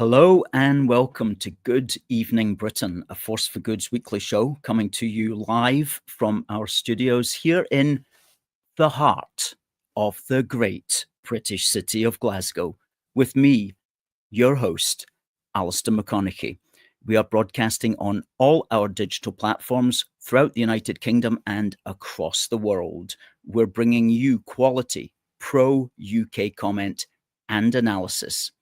Hello and welcome to Good Evening Britain, a Force for Good's weekly show coming to you live from our studios here in the heart of the great British city of Glasgow, with me, your host, Alistair McConnachie. We are broadcasting on all our digital platforms throughout the United Kingdom and across the world. We're bringing you quality, pro-UK comment and analysis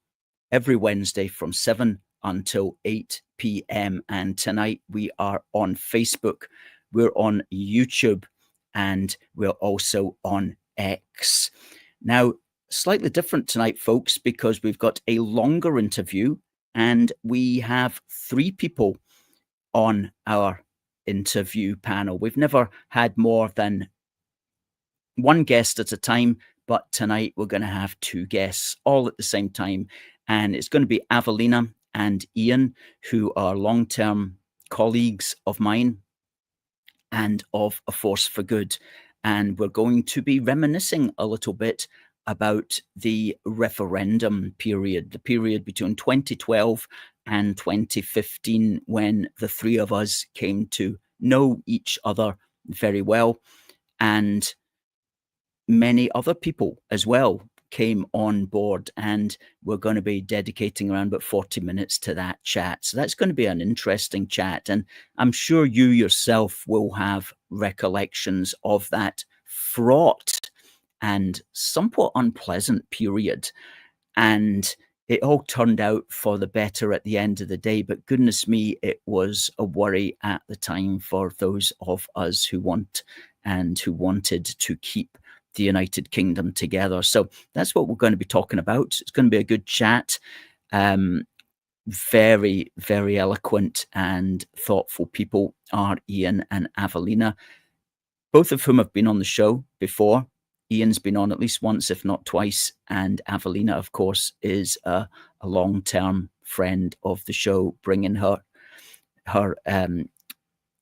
every Wednesday from 7 until 8 p.m. And tonight we are on Facebook, we're on YouTube, and we're also on X. Now, slightly different tonight, folks, because we've got a longer interview and we have three people on our interview panel. We've never had more than one guest at a time, but tonight we're going to have two guests all at the same time. And it's going to be Avellina and Ian, who are long-term colleagues of mine and of A Force for Good. And we're going to be reminiscing a little bit about the referendum period, the period between 2012 and 2015, when the three of us came to know each other very well. And many other people as well came on board, and we're going to be dedicating around about 40 minutes to that chat. So that's going to be an interesting chat, and I'm sure you yourself will have recollections of that fraught and somewhat unpleasant period. And it all turned out for the better at the end of the day, but goodness me, it was a worry at the time for those of us who wanted to keep the United Kingdom together. So that's what we're going to be talking about. It's going to be a good chat. Very, very eloquent and thoughtful people are Ian and Avellina, both of whom have been on the show before. Ian's been on at least once, if not twice. And Avellina, of course, is a long-term friend of the show, bringing her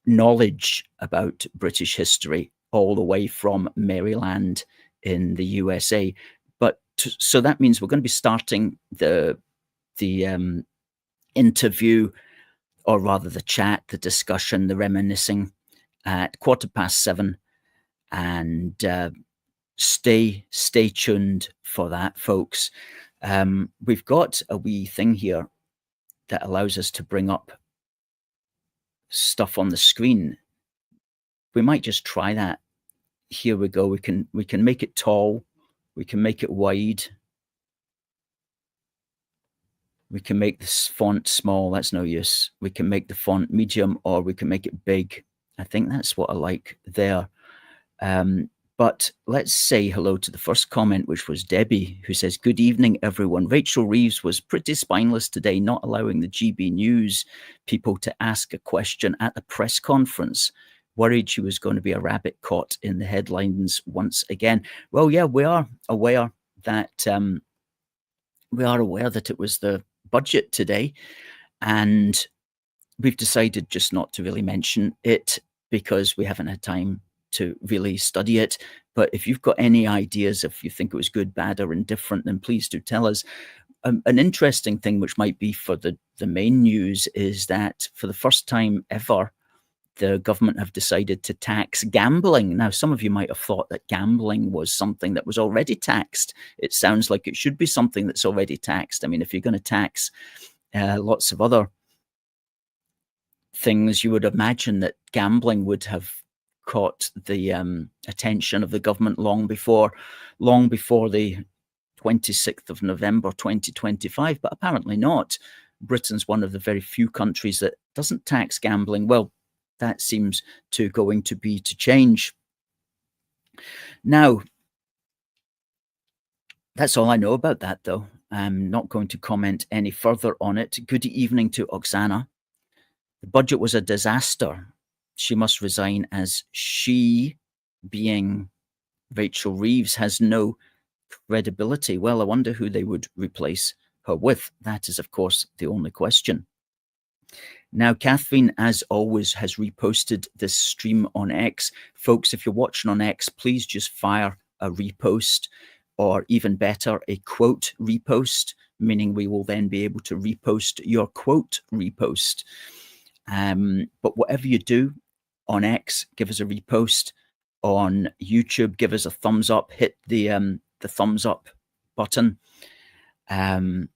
knowledge about British history all the way from Maryland in the USA. So that means we're going to be starting the interview, or rather the chat, the discussion, the reminiscing at 7:15. And stay tuned for that, folks. We've got a wee thing here that allows us to bring up stuff on the screen. We might just try that. Here we go. We can make it tall. We can make it wide. We can make this font small. That's no use. We can make the font medium, or we can make it big. I think that's what I like there. But let's say hello to the first comment, which was Debbie, who says, "Good evening, everyone. Rachel Reeves was pretty spineless today, not allowing the GB News people to ask a question at the press conference. Worried she was going to be a rabbit caught in the headlines once again." Well, yeah, we are aware that it was the budget today, and we've decided just not to really mention it because we haven't had time to really study it. But if you've got any ideas, if you think it was good, bad, or indifferent, then please do tell us. An interesting thing, which might be for the main news, is that for the first time ever, the government have decided to tax gambling. Now, some of you might have thought that gambling was something that was already taxed. It sounds like it should be something that's already taxed. I mean, if you're going to tax lots of other things, you would imagine that gambling would have caught the attention of the government long before the 26th of November 2025, but apparently not. Britain's one of the very few countries that doesn't tax gambling. Well, that seems to change. Now, that's all I know about that, though. I'm not going to comment any further on it. Good evening to Oksana. The budget was a disaster. She must resign, as she, being Rachel Reeves, has no credibility. Well, I wonder who they would replace her with. That is, of course, the only question. Now, Catherine, as always, has reposted this stream on X. Folks, if you're watching on X, please just fire a repost, or even better, a quote repost, meaning we will then be able to repost your quote repost. But whatever you do on X, give us a repost. On YouTube, give us a thumbs up. Hit the thumbs up button. And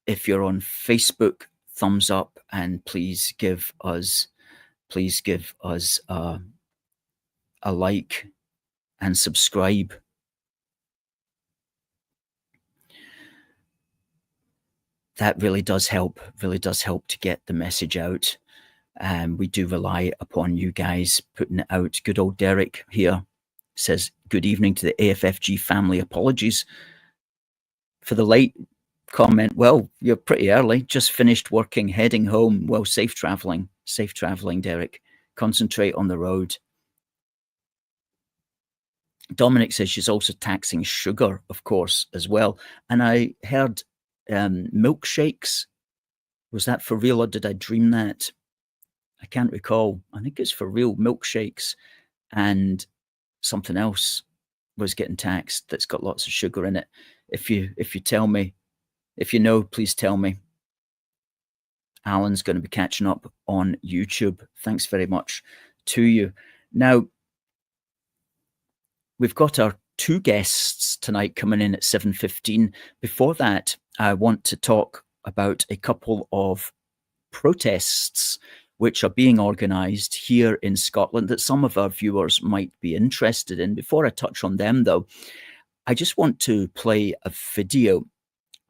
if you're on Facebook, thumbs up, and please give us a like and subscribe. That really does help to get the message out. We do rely upon you guys putting it out. Good old Derek here says, good evening to the AFFG family. Apologies for the late comment. Well, you're pretty early. Just finished working, heading home. Well, safe traveling, Derek. Concentrate on the road. Dominic says she's also taxing sugar, of course, as well. And I heard milkshakes. Was that for real, or did I dream that? I can't recall. I think it's for real. Milkshakes and something else was getting taxed that's got lots of sugar in it. If you tell me, if you know, please tell me. Alan's going to be catching up on YouTube. Thanks very much to you. Now, we've got our two guests tonight coming in at 7:15. Before that, I want to talk about a couple of protests which are being organised here in Scotland that some of our viewers might be interested in. Before I touch on them, though, I just want to play a video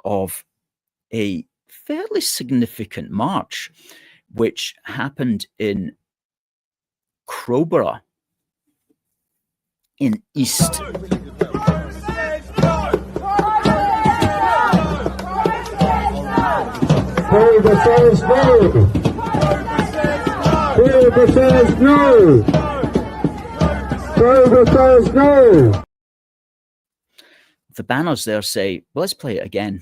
of a fairly significant march which happened in Crowborough in East. Crowborough says no. Crowborough says no. Crowborough says no. The banners there say, well, let's play it again.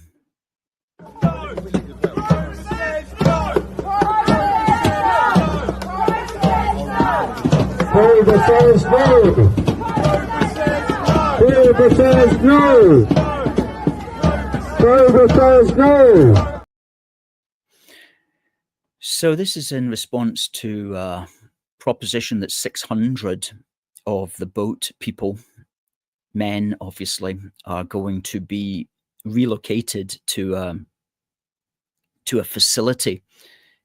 Crowborough says no. Crowborough says no. Crowborough says no. So this is in response to a proposition that 600 of the boat people, men obviously, are going to be relocated to a facility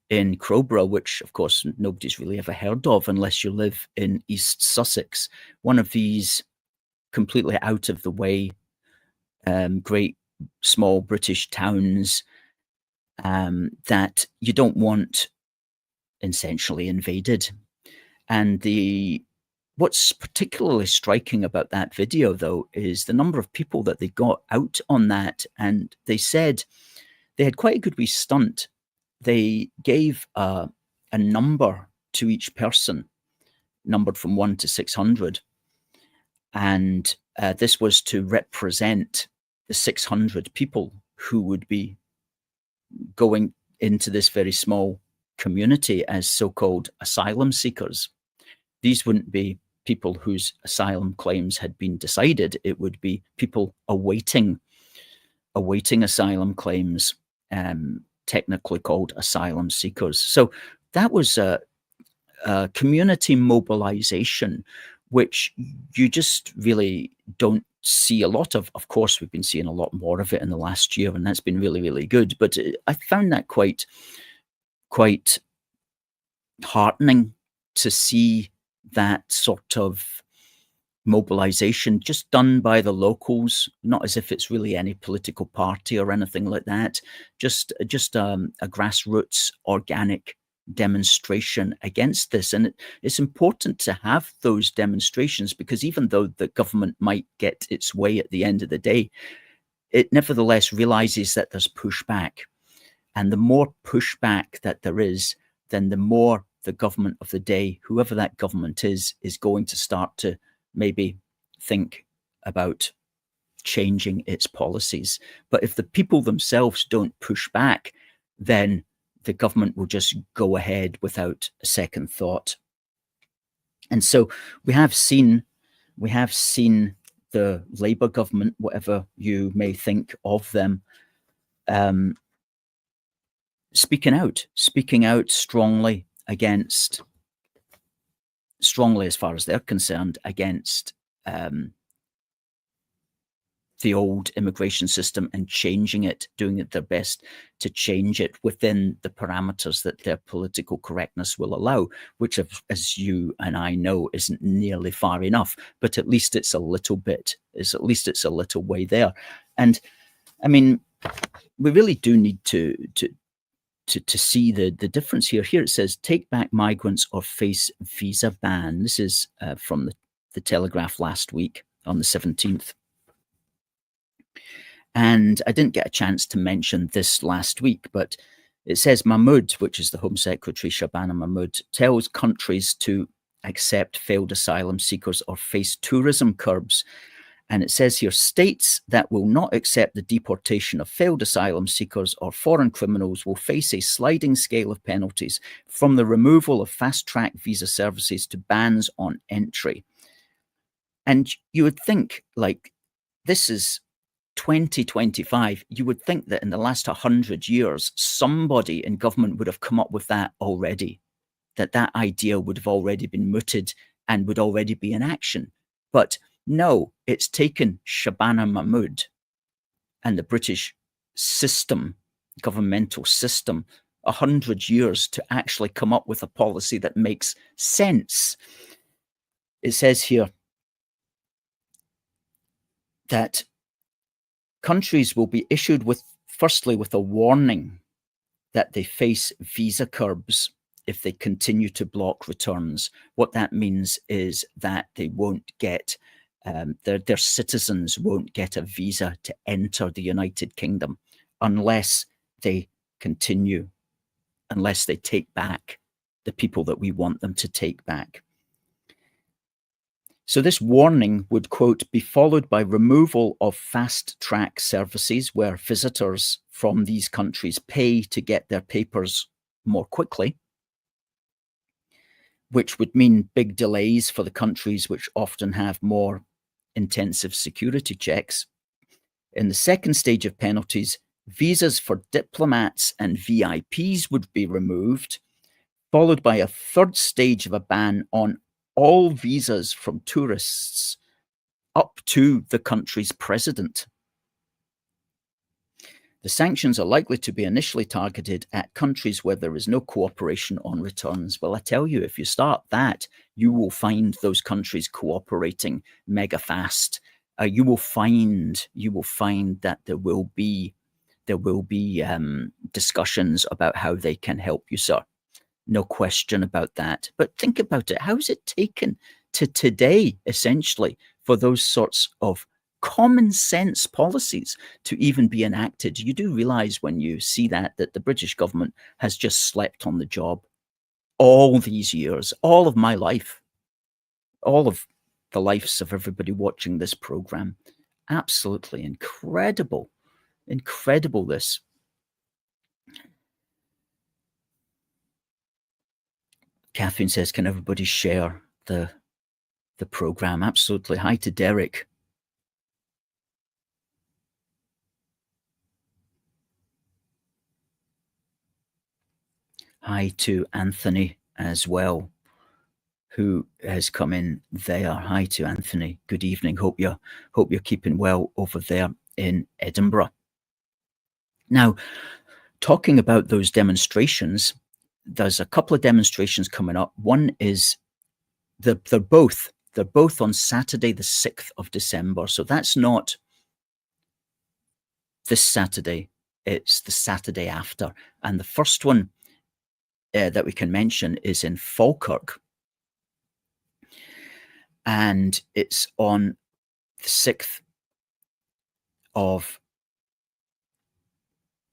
in Crowborough, which of course nobody's really ever heard of unless you live in East Sussex, one of these completely out of the way great small British towns that you don't want essentially invaded. And what's particularly striking about that video, though, is the number of people that they got out on that. And they said they had quite a good wee stunt. They gave a number to each person, numbered from 1 to 600. And this was to represent the 600 people who would be going into this very small community as so-called asylum seekers. These wouldn't be people whose asylum claims had been decided. It would be people awaiting asylum claims, technically called asylum seekers. So that was a community mobilization, which you just really don't see a lot of. Of course, we've been seeing a lot more of it in the last year, and that's been really, really good. But I found that quite heartening to see that sort of mobilization just done by the locals, not as if it's really any political party or anything like that. Just a grassroots, organic demonstration against this. And it's important to have those demonstrations, because even though the government might get its way at the end of the day, it nevertheless realizes that there's pushback. And the more pushback that there is, then the more the government of the day, whoever that government is going to start to maybe think about changing its policies. But if the people themselves don't push back, then the government will just go ahead without a second thought. And so we have seen the Labour government, whatever you may think of them, speaking out strongly as far as they're concerned, against the old immigration system and changing it, doing it their best to change it within the parameters that their political correctness will allow, which, as you and I know, isn't nearly far enough, but at least it's a little bit, at least it's a little way there. And I mean, we really do need to see the difference here. Here it says, take back migrants or face visa ban. This is from the Telegraph last week on the 17th. And I didn't get a chance to mention this last week, but it says Mahmood, which is the Home Secretary, Shabana Mahmood, tells countries to accept failed asylum seekers or face tourism curbs. And it says here, states that will not accept the deportation of failed asylum seekers or foreign criminals will face a sliding scale of penalties, from the removal of fast-track visa services to bans on entry. And you would think, like, this is 2025, you would think that in the last 100 years, somebody in government would have come up with that already, that idea would have already been mooted and would already be in action. But no, it's taken Shabana Mahmood and the British system, governmental system, 100 years to actually come up with a policy that makes sense. It says here that countries will be issued firstly with a warning that they face visa curbs if they continue to block returns. What that means is that they won't get, their citizens won't get a visa to enter the United Kingdom unless they take back the people that we want them to take back. So this warning would, quote, be followed by removal of fast-track services where visitors from these countries pay to get their papers more quickly, which would mean big delays for the countries which often have more intensive security checks. In the second stage of penalties, visas for diplomats and VIPs would be removed, followed by a third stage of a ban on all visas from tourists up to the country's president. The sanctions are likely to be initially targeted at countries where there is no cooperation on returns. Well, I tell you, if you start that, you will find those countries cooperating mega fast. You will find that there will be discussions about how they can help you, sir. No question about that. But think about it. How's it taken to today, essentially, for those sorts of common sense policies to even be enacted? You do realize when you see that the British government has just slept on the job all these years, all of my life, all of the lives of everybody watching this program. Absolutely incredible. Incredible, this. Catherine says, can everybody share the program? Absolutely. Hi to Derek. Hi to Anthony as well, who has come in there. Hi to Anthony. Good evening. Hope you're keeping well over there in Edinburgh. Now, talking about those demonstrations, there's a couple of demonstrations coming up. One is they're both on Saturday, the 6th of December. So that's not this Saturday, it's the Saturday after. And the first one that we can mention is in Falkirk. And it's on the 6th of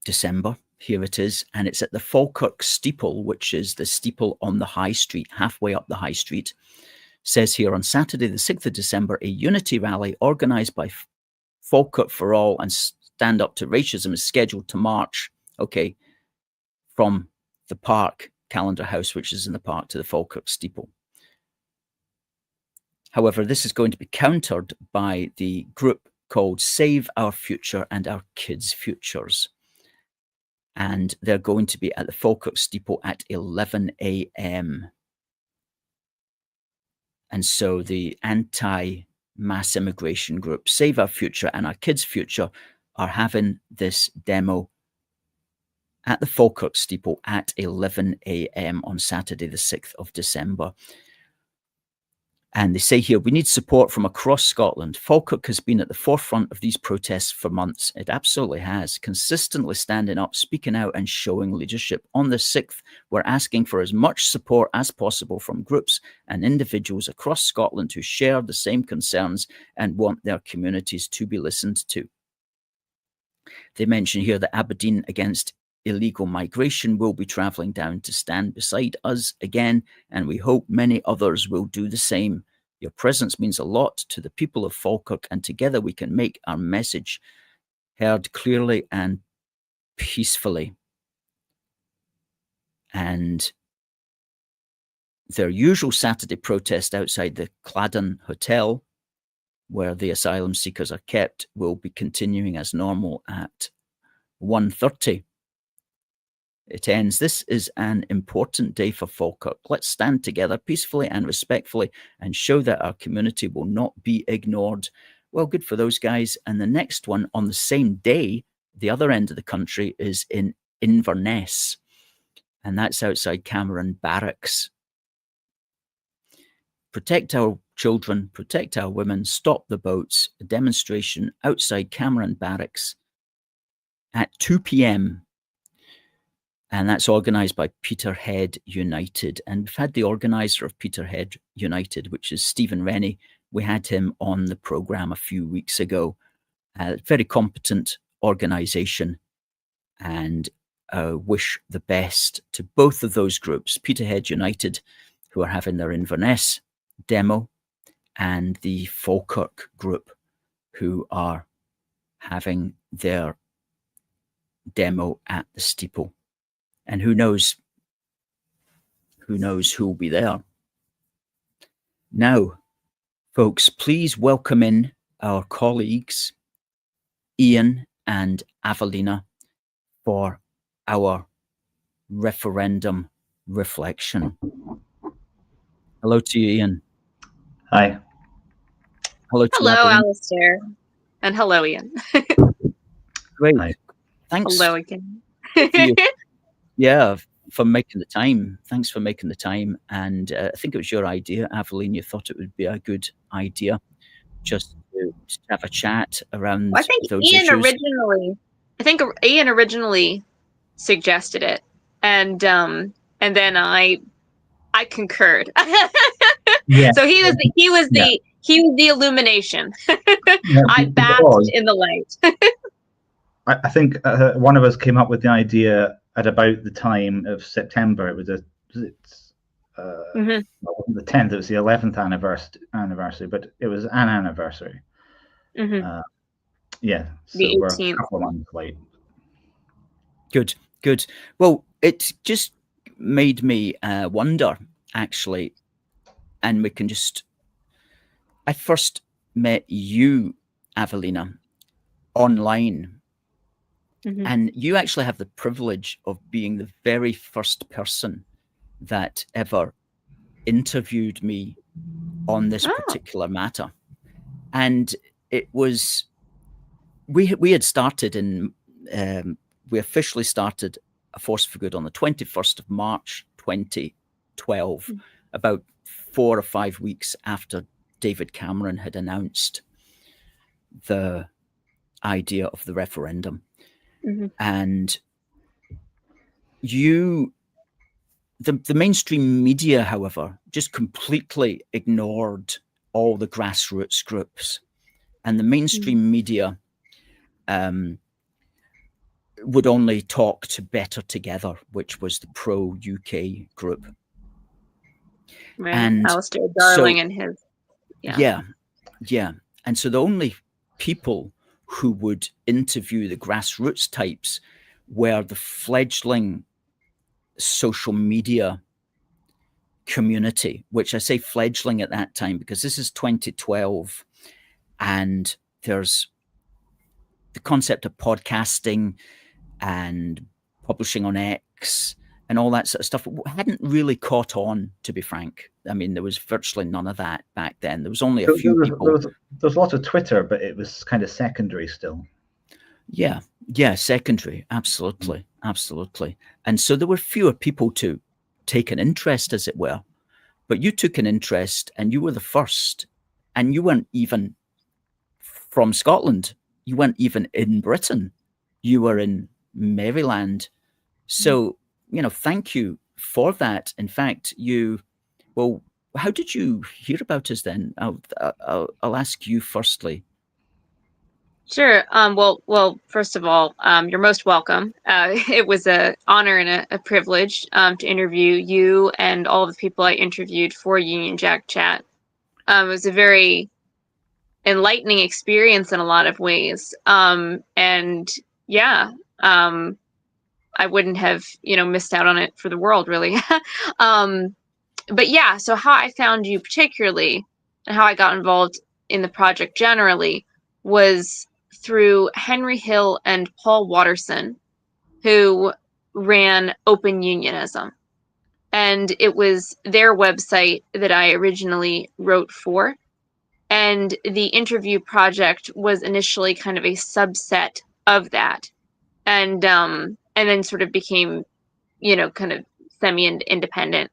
December. Here it is. And it's at the Falkirk Steeple, which is the steeple on the High Street, halfway up the High Street. Says here, on Saturday, the 6th of December, a unity rally organised by Falkirk for All and Stand Up to Racism is scheduled to march, from the Park Calendar House, which is in the park, to the Falkirk Steeple. However, this is going to be countered by the group called Save Our Future and Our Kids' Futures. And they're going to be at the Falkirk Steeple at 11 a.m. And so the anti-mass immigration group, Save Our Future and Our Kids' Future, are having this demo at the Falkirk Steeple at 11 a.m. on Saturday, the 6th of December. And they say here, we need support from across Scotland. Falkirk has been at the forefront of these protests for months. It absolutely has, consistently standing up, speaking out and showing leadership. On the 6th, we're asking for as much support as possible from groups and individuals across Scotland who share the same concerns and want their communities to be listened to. They mention here that Aberdeen Against Illegal Migration will be travelling down to stand beside us again, and we hope many others will do the same. Your presence means a lot to the people of Falkirk, and together we can make our message heard clearly and peacefully. And their usual Saturday protest outside the Claddon Hotel, where the asylum seekers are kept, will be continuing as normal at 1:30. It ends, this is an important day for Falkirk. Let's stand together peacefully and respectfully and show that our community will not be ignored. Well, good for those guys. And the next one on the same day, the other end of the country, is in Inverness. And that's outside Cameron Barracks. Protect our children, protect our women, stop the boats. A demonstration outside Cameron Barracks at 2 p.m. And that's organised by Peterhead United. And we've had the organiser of Peterhead United, which is Stephen Rennie. We had him on the programme a few weeks ago. Very competent organisation. And wish the best to both of those groups, Peterhead United, who are having their Inverness demo, and the Falkirk group, who are having their demo at the steeple. And who knows who will be there. Now, folks, please welcome in our colleagues, Ian and Avellina, for our referendum reflection. Hello to you, Ian. Hi. Hello to Hello, Avellina. Alistair. And hello, Ian. Great. Hi. Thanks. Hello again. For making the time. Thanks for making the time. And I think it was your idea, Avellina. You thought it would be a good idea just to have a chat around Well, I think those Ian issues. originally suggested it, and then I concurred. Yeah. So he was the illumination. Yeah, I basked because in the light. I think one of us came up with the idea at about the time of September. It was it wasn't the 10th, it was the 11th anniversary, but it was an anniversary. Mm-hmm. So The we're 18th. a couple of months late. Good. Well, it just made me wonder, actually, and we can just... I first met you, Avellina, online. Mm-hmm. And you actually have the privilege of being the very first person that ever interviewed me on this particular matter. And it was, we had started we officially started A Force for Good on the 21st of March, 2012, about 4 or 5 weeks after David Cameron had announced the idea of the referendum. Mm-hmm. And the mainstream media, however, just completely ignored all the grassroots groups. And the mainstream media would only talk to Better Together, which was the pro-UK group. Right. And Alistair Darling and his. Yeah. And so the only people who would interview the grassroots types were the fledgling social media community, which I say fledgling at that time because this is 2012, and there's the concept of podcasting and publishing on X and all that sort of stuff hadn't really caught on, to be frank. I mean, there was virtually none of that back then. There was only a few people. There was a lot of Twitter, but it was kind of secondary still. Yeah, secondary, absolutely. And so there were fewer people to take an interest, as it were. But you took an interest, and you were the first. And you weren't even from Scotland. You weren't even in Britain. You were in Maryland. So, thank you for that. In fact, how did you hear about us then? I'll ask you firstly. Sure. Well, first of all, you're most welcome. It was an honor and a privilege to interview you and all the people I interviewed for Union Jack Chat. It was a very enlightening experience in a lot of ways. And yeah, I wouldn't have, missed out on it for the world, really. But yeah, so how I found you particularly and how I got involved in the project generally was through Henry Hill and Paul Watterson, who ran Open Unionism. And it was their website that I originally wrote for. And the interview project was initially kind of a subset of that. And then sort of became, kind of semi-independent.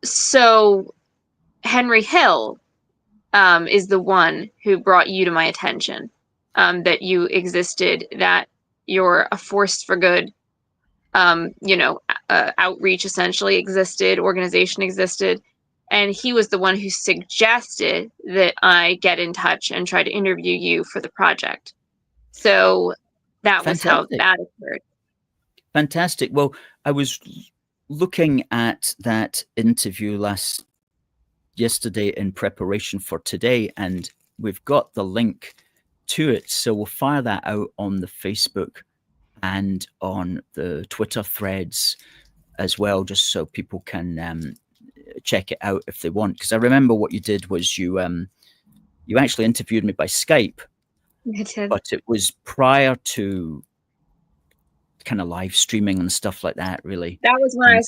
So Henry Hill is the one who brought you to my attention, that you existed, that you're a force for good, outreach essentially existed, organization existed. And he was the one who suggested that I get in touch and try to interview you for the project. So that was how that occurred. Fantastic. Well, I was looking at that interview yesterday in preparation for today, and we've got the link to it. So we'll fire that out on the Facebook and on the Twitter threads as well, just so people can check it out if they want. Because I remember what you did was you actually interviewed me by Skype, but it was prior to kind of live streaming and stuff like that, really. That was when I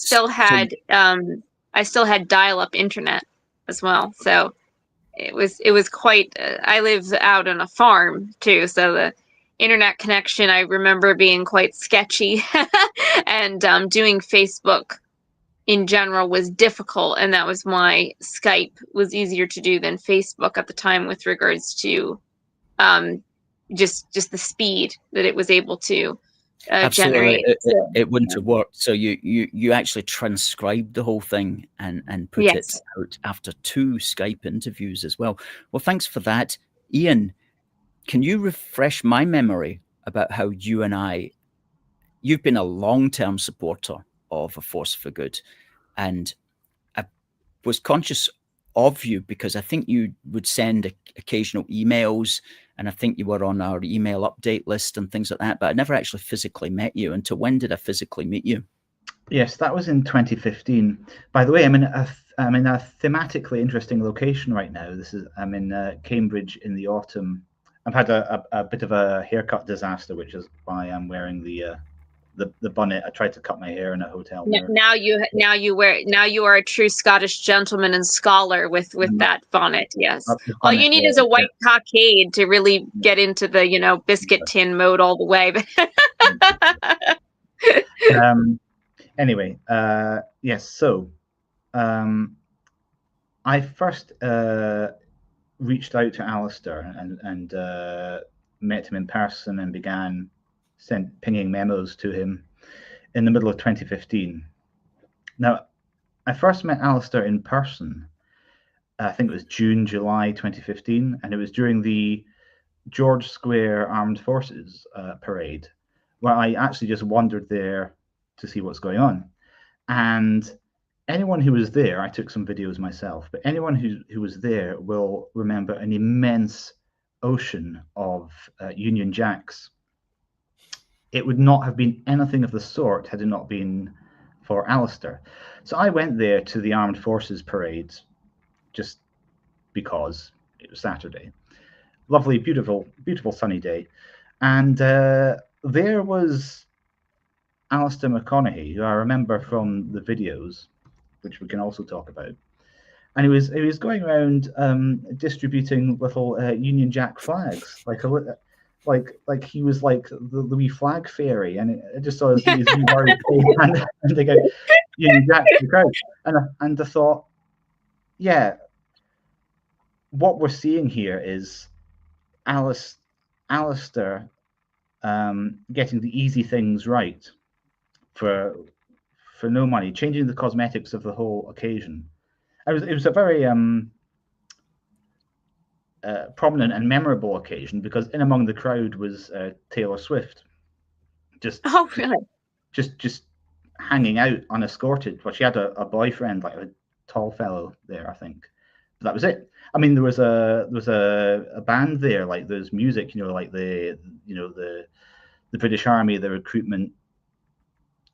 still had dial-up internet as well. So it was quite, I live out on a farm too. So the internet connection, I remember being quite sketchy and doing Facebook in general was difficult. And that was why Skype was easier to do than Facebook at the time with regards to just the speed that it was able to generate. It wouldn't have worked. So you actually transcribed the whole thing and put it out after 2 Skype interviews as well. Well, thanks for that. Ian, can you refresh my memory about how you and you've been a long-term supporter of A Force for Good, and I was conscious of you because I think you would send occasional emails, and I think you were on our email update list and things like that, but I never actually physically met you. Until when did I physically meet you? Yes, that was in 2015. By the way, I'm in a thematically interesting location right now. I'm in Cambridge in the autumn. I've had a bit of a haircut disaster, which is why I'm wearing the bonnet. I tried to cut my hair in a hotel. Now you are a true Scottish gentleman and scholar with that bonnet. Yes. All you need is a white cockade to really get into the biscuit tin mode all the way. Anyway, yes. So I first reached out to Alistair and met him in person and began pinging memos to him in the middle of 2015. Now, I first met Alistair in person, I think it was July 2015, and it was during the George Square Armed Forces parade, where I actually just wandered there to see what's going on. And anyone who was there, I took some videos myself, but anyone who was there will remember an immense ocean of Union Jacks. It would not have been anything of the sort had it not been for Alistair. So I went there to the Armed Forces parade just because it was Saturday. Lovely, beautiful, beautiful sunny day. And there was Alistair McConnachie, who I remember from the videos, which we can also talk about. And he was going around distributing little Union Jack flags, like he was like the wee flag fairy, and I just saw his wee bird and they go Union Jack to the crowd, and I thought, yeah, what we're seeing here is Alistair getting the easy things right for no money, changing the cosmetics of the whole occasion. It was a very prominent and memorable occasion because in among the crowd was Taylor Swift, just hanging out unescorted. Well, she had a boyfriend, like a tall fellow there, I think. But that was it. I mean, there was a band there, like there's music, like the British Army, the recruitment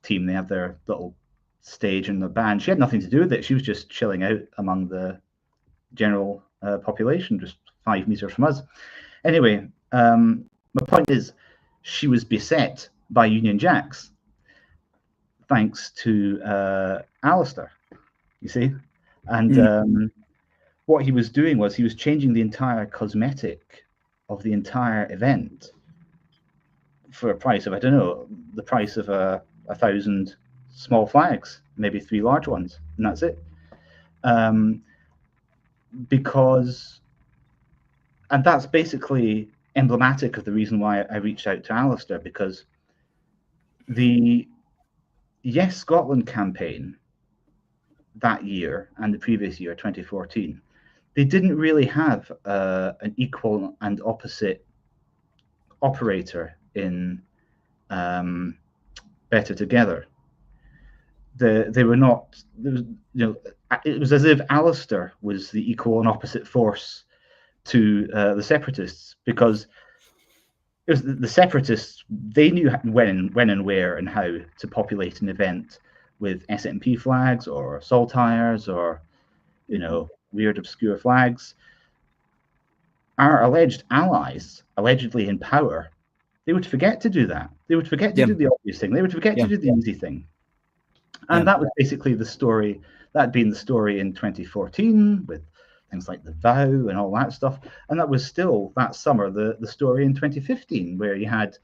team. They have their little stage and the band. She had nothing to do with it. She was just chilling out among the general population, just 5 meters from us. Anyway, my point is, she was beset by Union Jacks, thanks to Alistair, you see. And what he was doing was he was changing the entire cosmetic of the entire event for a price of, I don't know, the price of 1,000 small flags, maybe 3 large ones, and that's it. And that's basically emblematic of the reason why I reached out to Alistair, because the Yes Scotland campaign that year and the previous year, 2014, they didn't really have an equal and opposite operator in Better Together. They were not. There was, it was as if Alistair was the equal and opposite force to the separatists, because it was the separatists. They knew when and where and how to populate an event with SNP flags or saltires or weird obscure flags. Our alleged allies, allegedly in power, they would forget to do that. They would forget to do the obvious thing. They would forget to do the easy thing. And that was basically the story. That had been the story in 2014 with things like the vow and all that stuff. And that was still that summer the story in 2015, where you had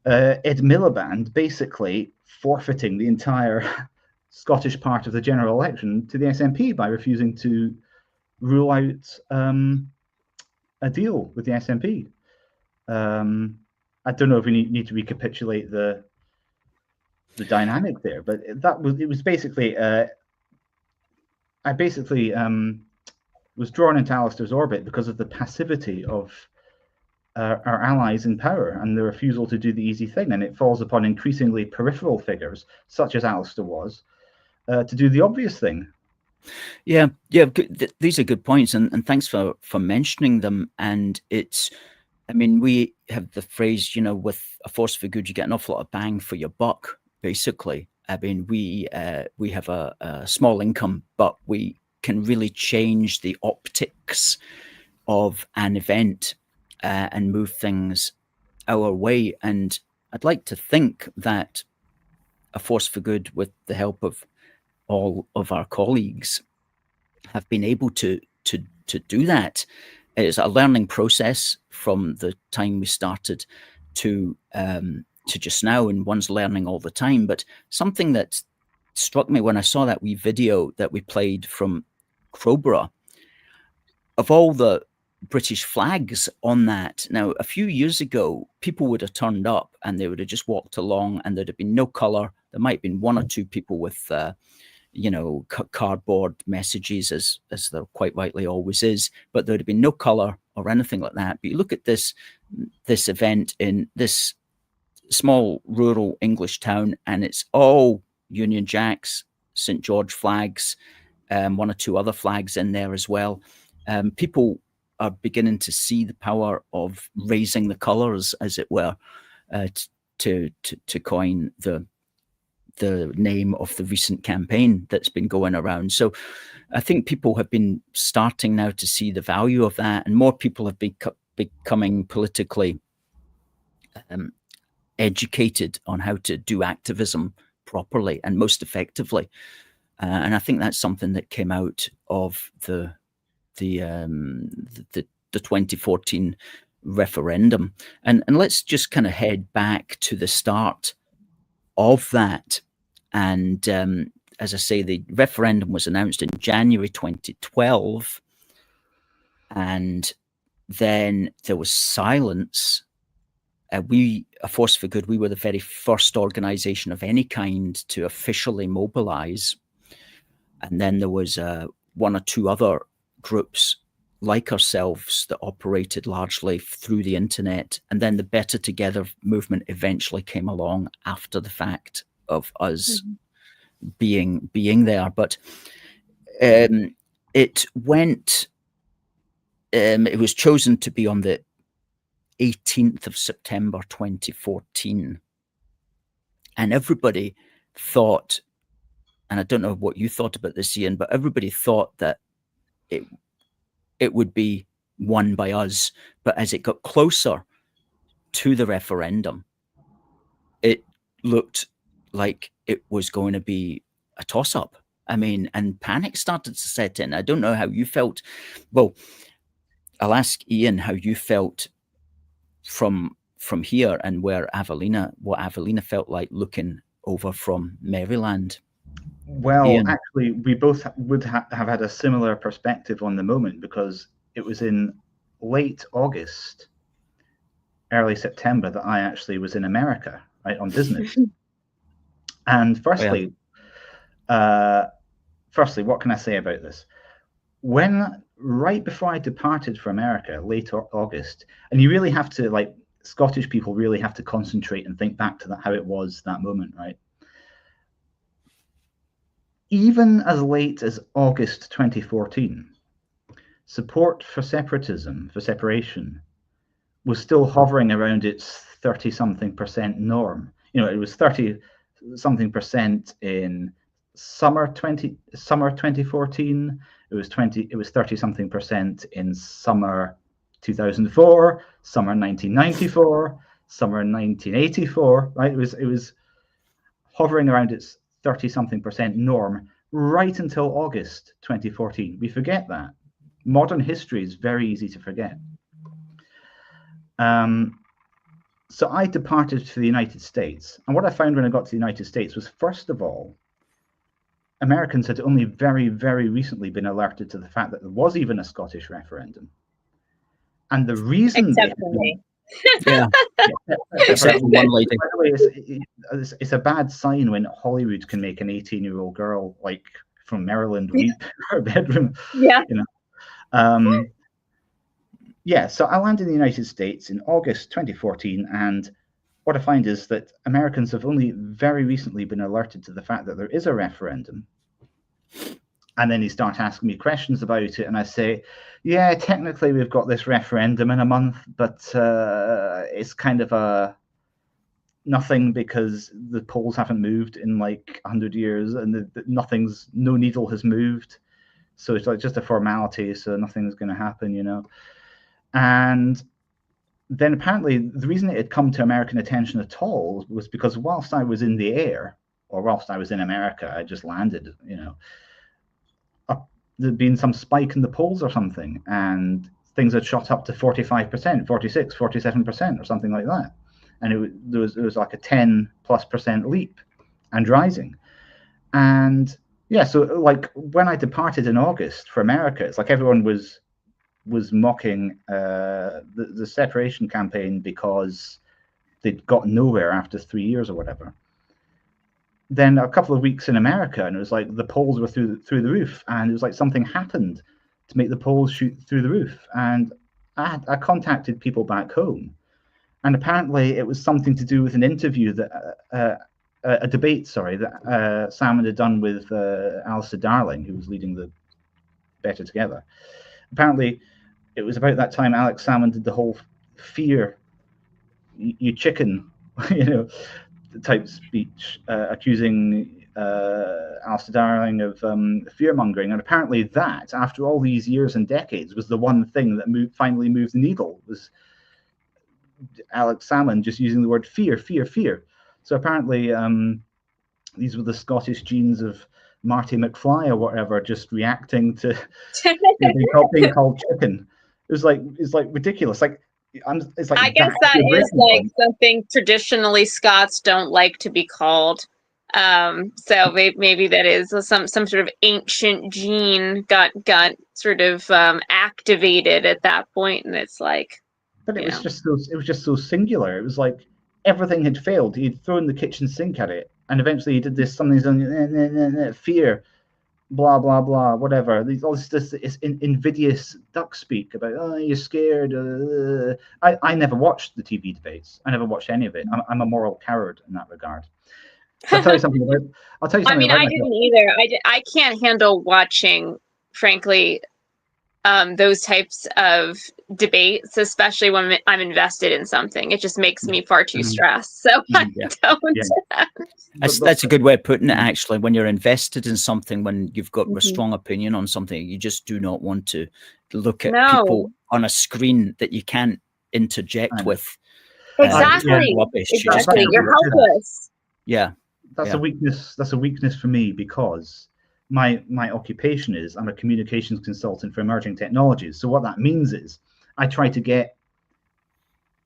Ed Miliband basically forfeiting the entire Scottish part of the general election to the SNP by refusing to rule out a deal with the SNP. I don't know if we need to recapitulate the dynamic there, but it was basically I basically was drawn into Alistair's orbit because of the passivity of our allies in power and the refusal to do the easy thing, and it falls upon increasingly peripheral figures such as Alistair was to do the obvious thing. Yeah, these are good points, and thanks for mentioning them. And it's, I mean, we have the phrase, with a force for good, you get an awful lot of bang for your buck. Basically, I mean, we have a small income, but we can really change the optics of an event and move things our way. And I'd like to think that a force for good, with the help of all of our colleagues, have been able to do that. It's a learning process from the time we started to just now, and one's learning all the time. But something that struck me when I saw that wee video that we played from Crowborough, of all the British flags on that. Now, a few years ago, people would have turned up and they would have just walked along, and there'd have been no colour. There might have been 1 or 2 people with cardboard messages, as there quite rightly always is, but there'd have been no colour or anything like that. But you look at this event in this small rural English town, and it's all Union Jacks, St George flags, 1 or 2 other flags in there as well. People are beginning to see the power of raising the colours, as it were, to coin the the name of the recent campaign that's been going around. So I think people have been starting now to see the value of that, and more people have been becoming politically educated on how to do activism properly and most effectively. And I think that's something that came out of the 2014 referendum. And let's just kind of head back to the start of that. And as I say, the referendum was announced in January 2012, and then there was silence. We, A Force for Good, we were the very first organisation of any kind to officially mobilise. And then there was one or two other groups like ourselves that operated largely through the internet. And then the Better Together movement eventually came along after the fact of us being there. But it went, it was chosen to be on the 18th of September 2014. And everybody thought, and I don't know what you thought about this, Ian, but everybody thought that it would be won by us. But as it got closer to the referendum, it looked like it was going to be a toss-up. I mean, and panic started to set in. I don't know how you felt. Well, I'll ask Ian how you felt from here, and what Avellina felt like looking over from Maryland. Well, Ian. Actually, we both would have had a similar perspective on the moment, because it was in late August, early September that I actually was in America, right, on business. And firstly, what can I say about this? Right before I departed for America, late August, and you really have to, like, Scottish people really have to concentrate and think back to how it was that moment, right? Even as late as August 2014, support for separation, was still hovering around its 30-something% norm. You know, it was 30-something% in summer 2014. It was 30-something% in summer 2004, summer 1994, summer 1984. Right? It was hovering around its 30-something% norm right until August 2014. We forget that. Modern history is very easy to forget. So I departed to the United States. And what I found when I got to the United States was, first of all, Americans had only very, very recently been alerted to the fact that there was even a Scottish referendum. And the reason... Except for me. Yeah. Except for one lady. By the way, it's a bad sign when Hollywood can make an 18-year-old girl, like, from Maryland weep in her bedroom. Yeah. You know. So I landed in the United States in August 2014, and what I find is that Americans have only very recently been alerted to the fact that there is a referendum. And then they start asking me questions about it, and I say, yeah, technically we've got this referendum in a month, but it's kind of a nothing, because the polls haven't moved in like 100 years, and no needle has moved. So it's like just a formality, so nothing's going to happen, you know. And then apparently the reason it had come to American attention at all was because whilst I was in the air, or whilst I was in America, I just landed, you know, there'd been some spike in the polls or something, and things had shot up to 45%, 46, 47% or something like that. And there was like a 10+% leap and rising. And yeah, so like when I departed in August for America, it's like everyone was mocking the separation campaign because they'd got nowhere after 3 years or whatever. Then a couple of weeks in America, and it was like the polls were through the roof, and it was like something happened to make the polls shoot through the roof. And I contacted people back home, and apparently it was something to do with an interview that a debate, that Salmond had done with Alistair Darling, who was leading the Better Together. Apparently, it was about that time Alex Salmond did the whole fear, you chicken, you know, type speech accusing Alistair Darling of fear mongering, and apparently that, after all these years and decades, was the one thing that finally moved the needle. Was Alex Salmond just using the word fear, fear, fear. So apparently these were the Scottish genes of Marty McFly or whatever, just reacting to being called chicken. It's like ridiculous. It's like I guess that is like something traditionally Scots don't like to be called. So maybe that is some sort of ancient gene got sort of activated at that point, and it's like. But it was just so singular. It was like everything had failed. He'd thrown the kitchen sink at it, and eventually he did this something's on fear, blah blah blah, whatever. All this invidious duck speak about you're scared. I never watched the TV debates. I never watched any of it. I'm a moral coward in that regard. So I'll tell you something about. I mean, I didn't either. I can't handle watching, frankly, those types of debates, especially when I'm invested in something. It just makes me far too stressed. So I don't. Yeah. That's a good way of putting it, actually. When you're invested in something, when you've got a strong opinion on something, you just do not want to look at people on a screen that you can't interject with. Exactly. Rubbish. Exactly. You're helpless. Yeah. That's a weakness. That's a weakness for me, because my occupation is I'm a communications consultant for emerging technologies. So what that means is I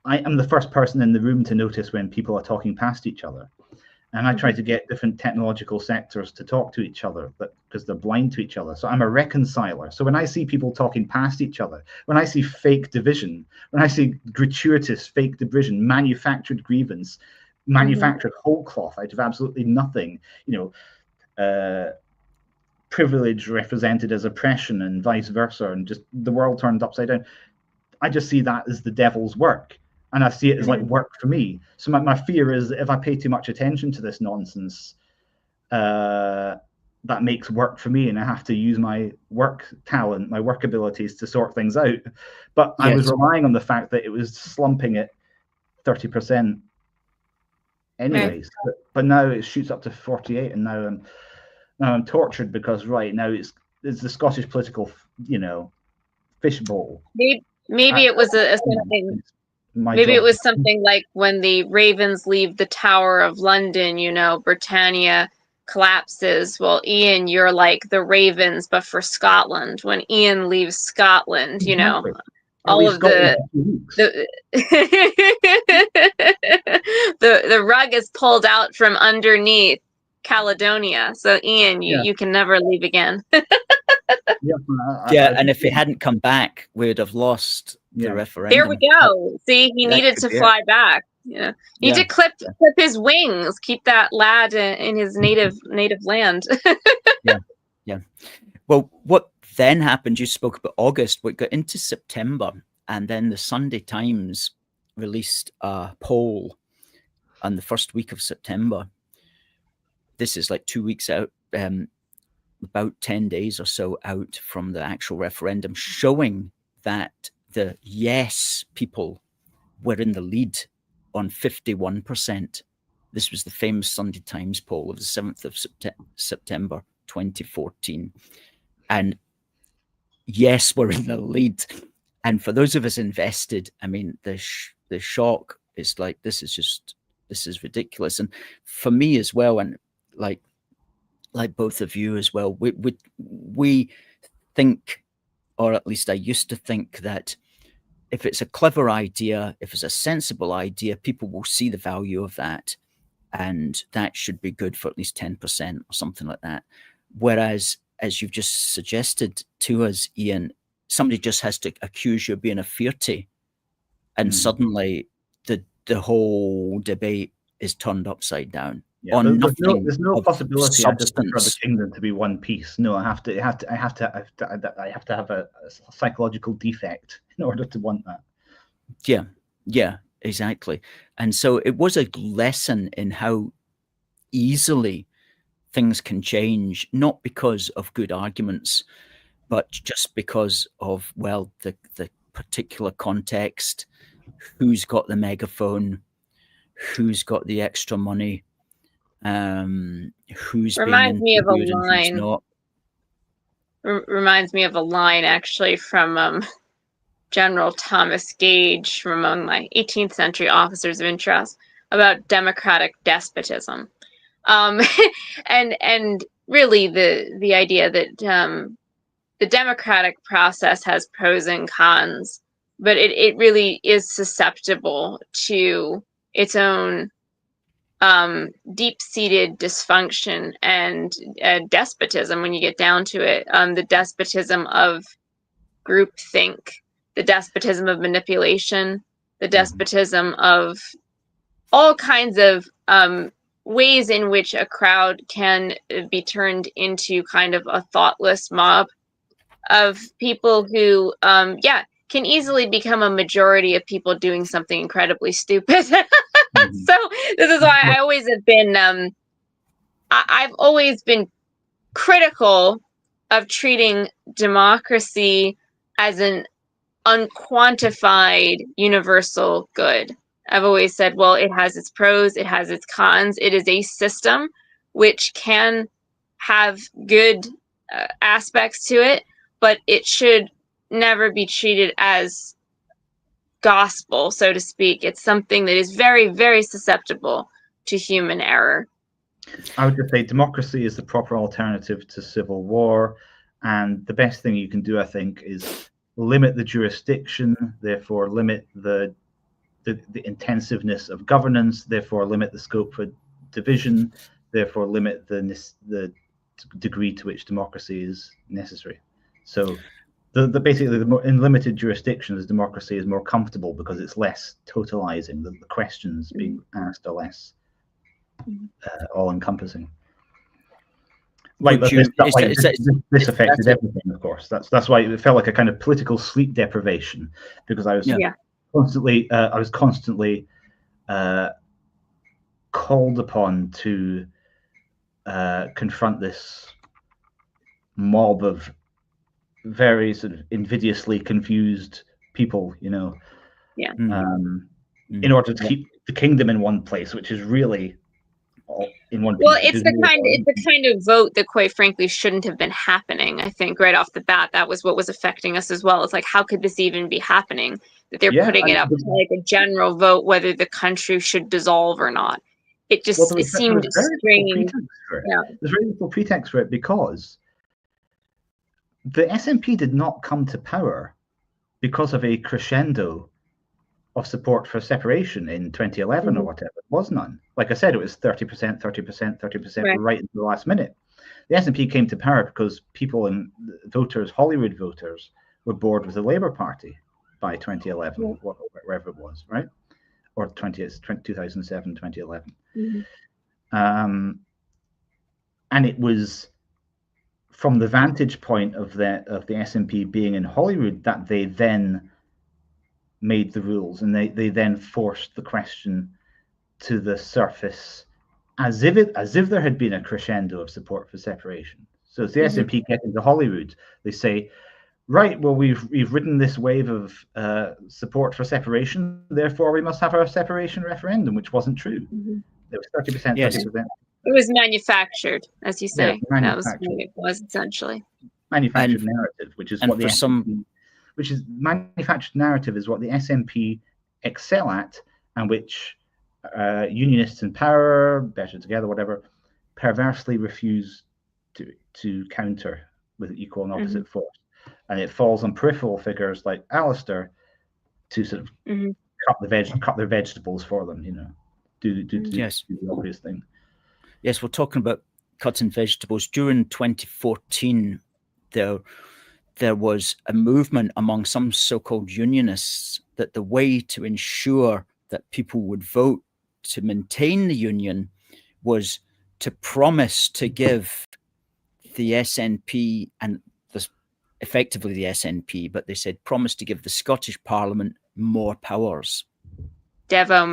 am the first person in the room to notice when people are talking past each other. And I try to get different technological sectors to talk to each other because they're blind to each other. So I'm a reconciler. So when I see people talking past each other, when I see fake division, when I see gratuitous fake division, manufactured grievance, manufactured whole cloth out of absolutely nothing, privilege represented as oppression and vice versa, and just the world turned upside down, I just see that as the devil's work, and I see it as like work for me. So my fear is that if I pay too much attention to this nonsense, that makes work for me, and I have to use my work talent, my work abilities to sort things out. But I was relying on the fact that it was slumping at 30% anyways, but now it shoots up to 48, and now I'm tortured because now it's the Scottish political, fishbowl. Maybe it was something. Maybe it was something like when the Ravens leave the Tower of London, Britannia collapses. Well, Ian, you're like the Ravens, but for Scotland. When Ian leaves Scotland, all of the rug is pulled out from underneath Caledonia. So Ian, you can never leave again. And if he hadn't come back, we would have lost the referendum. There we go. See, he needed to fly back. Need to clip his wings, keep that lad in his native land. Yeah. Well, what then happened? You spoke about August. We got into September, and then the Sunday Times released a poll on the first week of September. This is like 2 weeks out, about 10 days or so out from the actual referendum, showing that the yes people were in the lead on 51%. This was the famous Sunday Times poll of the 7th of September 2014. And yes, we're in the lead. And for those of us invested, I mean, the shock is like, this is ridiculous. And for me as well, and like both of you as well, we think, or at least I used to think, that if it's a clever idea, if it's a sensible idea, people will see the value of that, and that should be good for at least 10% or something like that. Whereas, as you've just suggested to us, Ian, somebody just has to accuse you of being a fearty, and suddenly the whole debate is turned upside down. On nothing. There's no possibility for the kingdom to be one piece. No, I have to have a psychological defect in order to want that. Yeah, exactly. And so it was a lesson in how easily things can change, not because of good arguments, but just because of, well, the particular context, who's got the megaphone, who's got the extra money, who's Reminds being me of a interviewed and who's line. not. Reminds me of a line actually from General Thomas Gage, from among my 18th century officers of interest, about democratic despotism, and really the idea that the democratic process has pros and cons, but it really is susceptible to its own deep-seated dysfunction and despotism when you get down to it. The despotism of groupthink, the despotism of manipulation, the despotism of all kinds of ways in which a crowd can be turned into kind of a thoughtless mob of people who, can easily become a majority of people doing something incredibly stupid. So this is why I always have been, I've always been critical of treating democracy as an unquantified universal good. I've always said, well, it has its pros, it has its cons. It is a system which can have good aspects to it, but it should never be treated as gospel, so to speak. It's something that is very, very susceptible to human error. I would just say democracy is the proper alternative to civil war, and the best thing you can do, I think, is limit the jurisdiction, therefore limit the intensiveness of governance, therefore limit the scope for division, therefore limit the degree to which democracy is necessary. So basically in limited jurisdictions, democracy is more comfortable because it's less totalizing. The questions being asked are less all-encompassing. Like this affected everything, of course. That's why it felt like a kind of political sleep deprivation, because I was constantly called upon to confront this mob of very sort of invidiously confused people, in order to keep the kingdom in one place, which is really in one place. Well, it's the kind of vote that, quite frankly, shouldn't have been happening. I think right off the bat, that was what was affecting us as well. It's like, how could this even be happening? That they're putting it up to like a general vote whether the country should dissolve or not. It just it seemed strange. There's very little pretext for it because the SNP did not come to power because of a crescendo of support for separation in 2011 or whatever. It was none. Like I said, it was 30%, 30%, right until the last minute. The SNP came to power because people and voters, Holyrood voters, were bored with the Labour Party by 2011, wherever it was, right? Or 2007, 2011. And it was from the vantage point of the SNP being in Holyrood that they then made the rules, and they then forced the question to the surface as if there had been a crescendo of support for separation. So as the SNP get into Holyrood, they say, right, well, we've ridden this wave of support for separation, therefore we must have our separation referendum, which wasn't true. It was 30%, 30%. It was manufactured, as you say. That was what it was, essentially. Manufactured narrative, which is what the SNP, which is manufactured narrative is what the SNP excel at, and which unionists in power, Better Together, whatever, perversely refuse to counter with equal and opposite force. And it falls on peripheral figures like Alistair to sort of cut their vegetables for them, do the obvious thing. Yes, we're talking about cutting vegetables. During 2014, there was a movement among some so-called unionists that the way to ensure that people would vote to maintain the union was to promise to give the SNP and effectively the SNP, but they said promise to give the Scottish Parliament more powers. Devo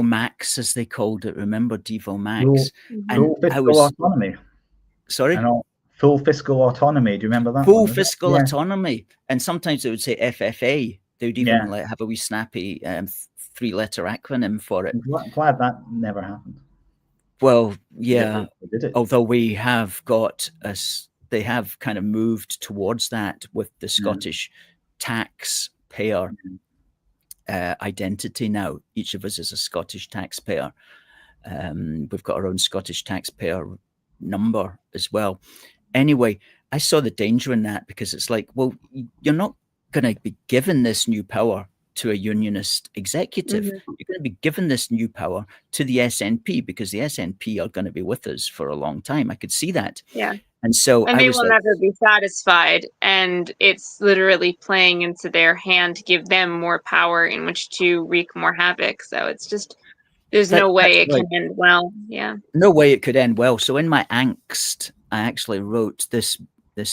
Max, as they called it. Remember Devo Max? Full fiscal autonomy. Sorry? Full fiscal autonomy. Do you remember that? Full fiscal autonomy. And sometimes they would say FFA. They would even have a wee snappy three-letter acronym for it. I'm glad that never happened. Well, yeah, They did it. although we have got they have kind of moved towards that with the Scottish taxpayer identity now. Each of us is a Scottish taxpayer. We've got our own Scottish taxpayer number as well. Anyway, I saw the danger in that, because it's like, well, you're not going to be given this new power to a unionist executive. You're going to be given this new power to the SNP, because the SNP are going to be with us for a long time. I could see that. Yeah. And so they will never be satisfied. And it's literally playing into their hand to give them more power in which to wreak more havoc. So it's just, there's no way it can end well. Yeah. No way it could end well. So in my angst, I actually wrote this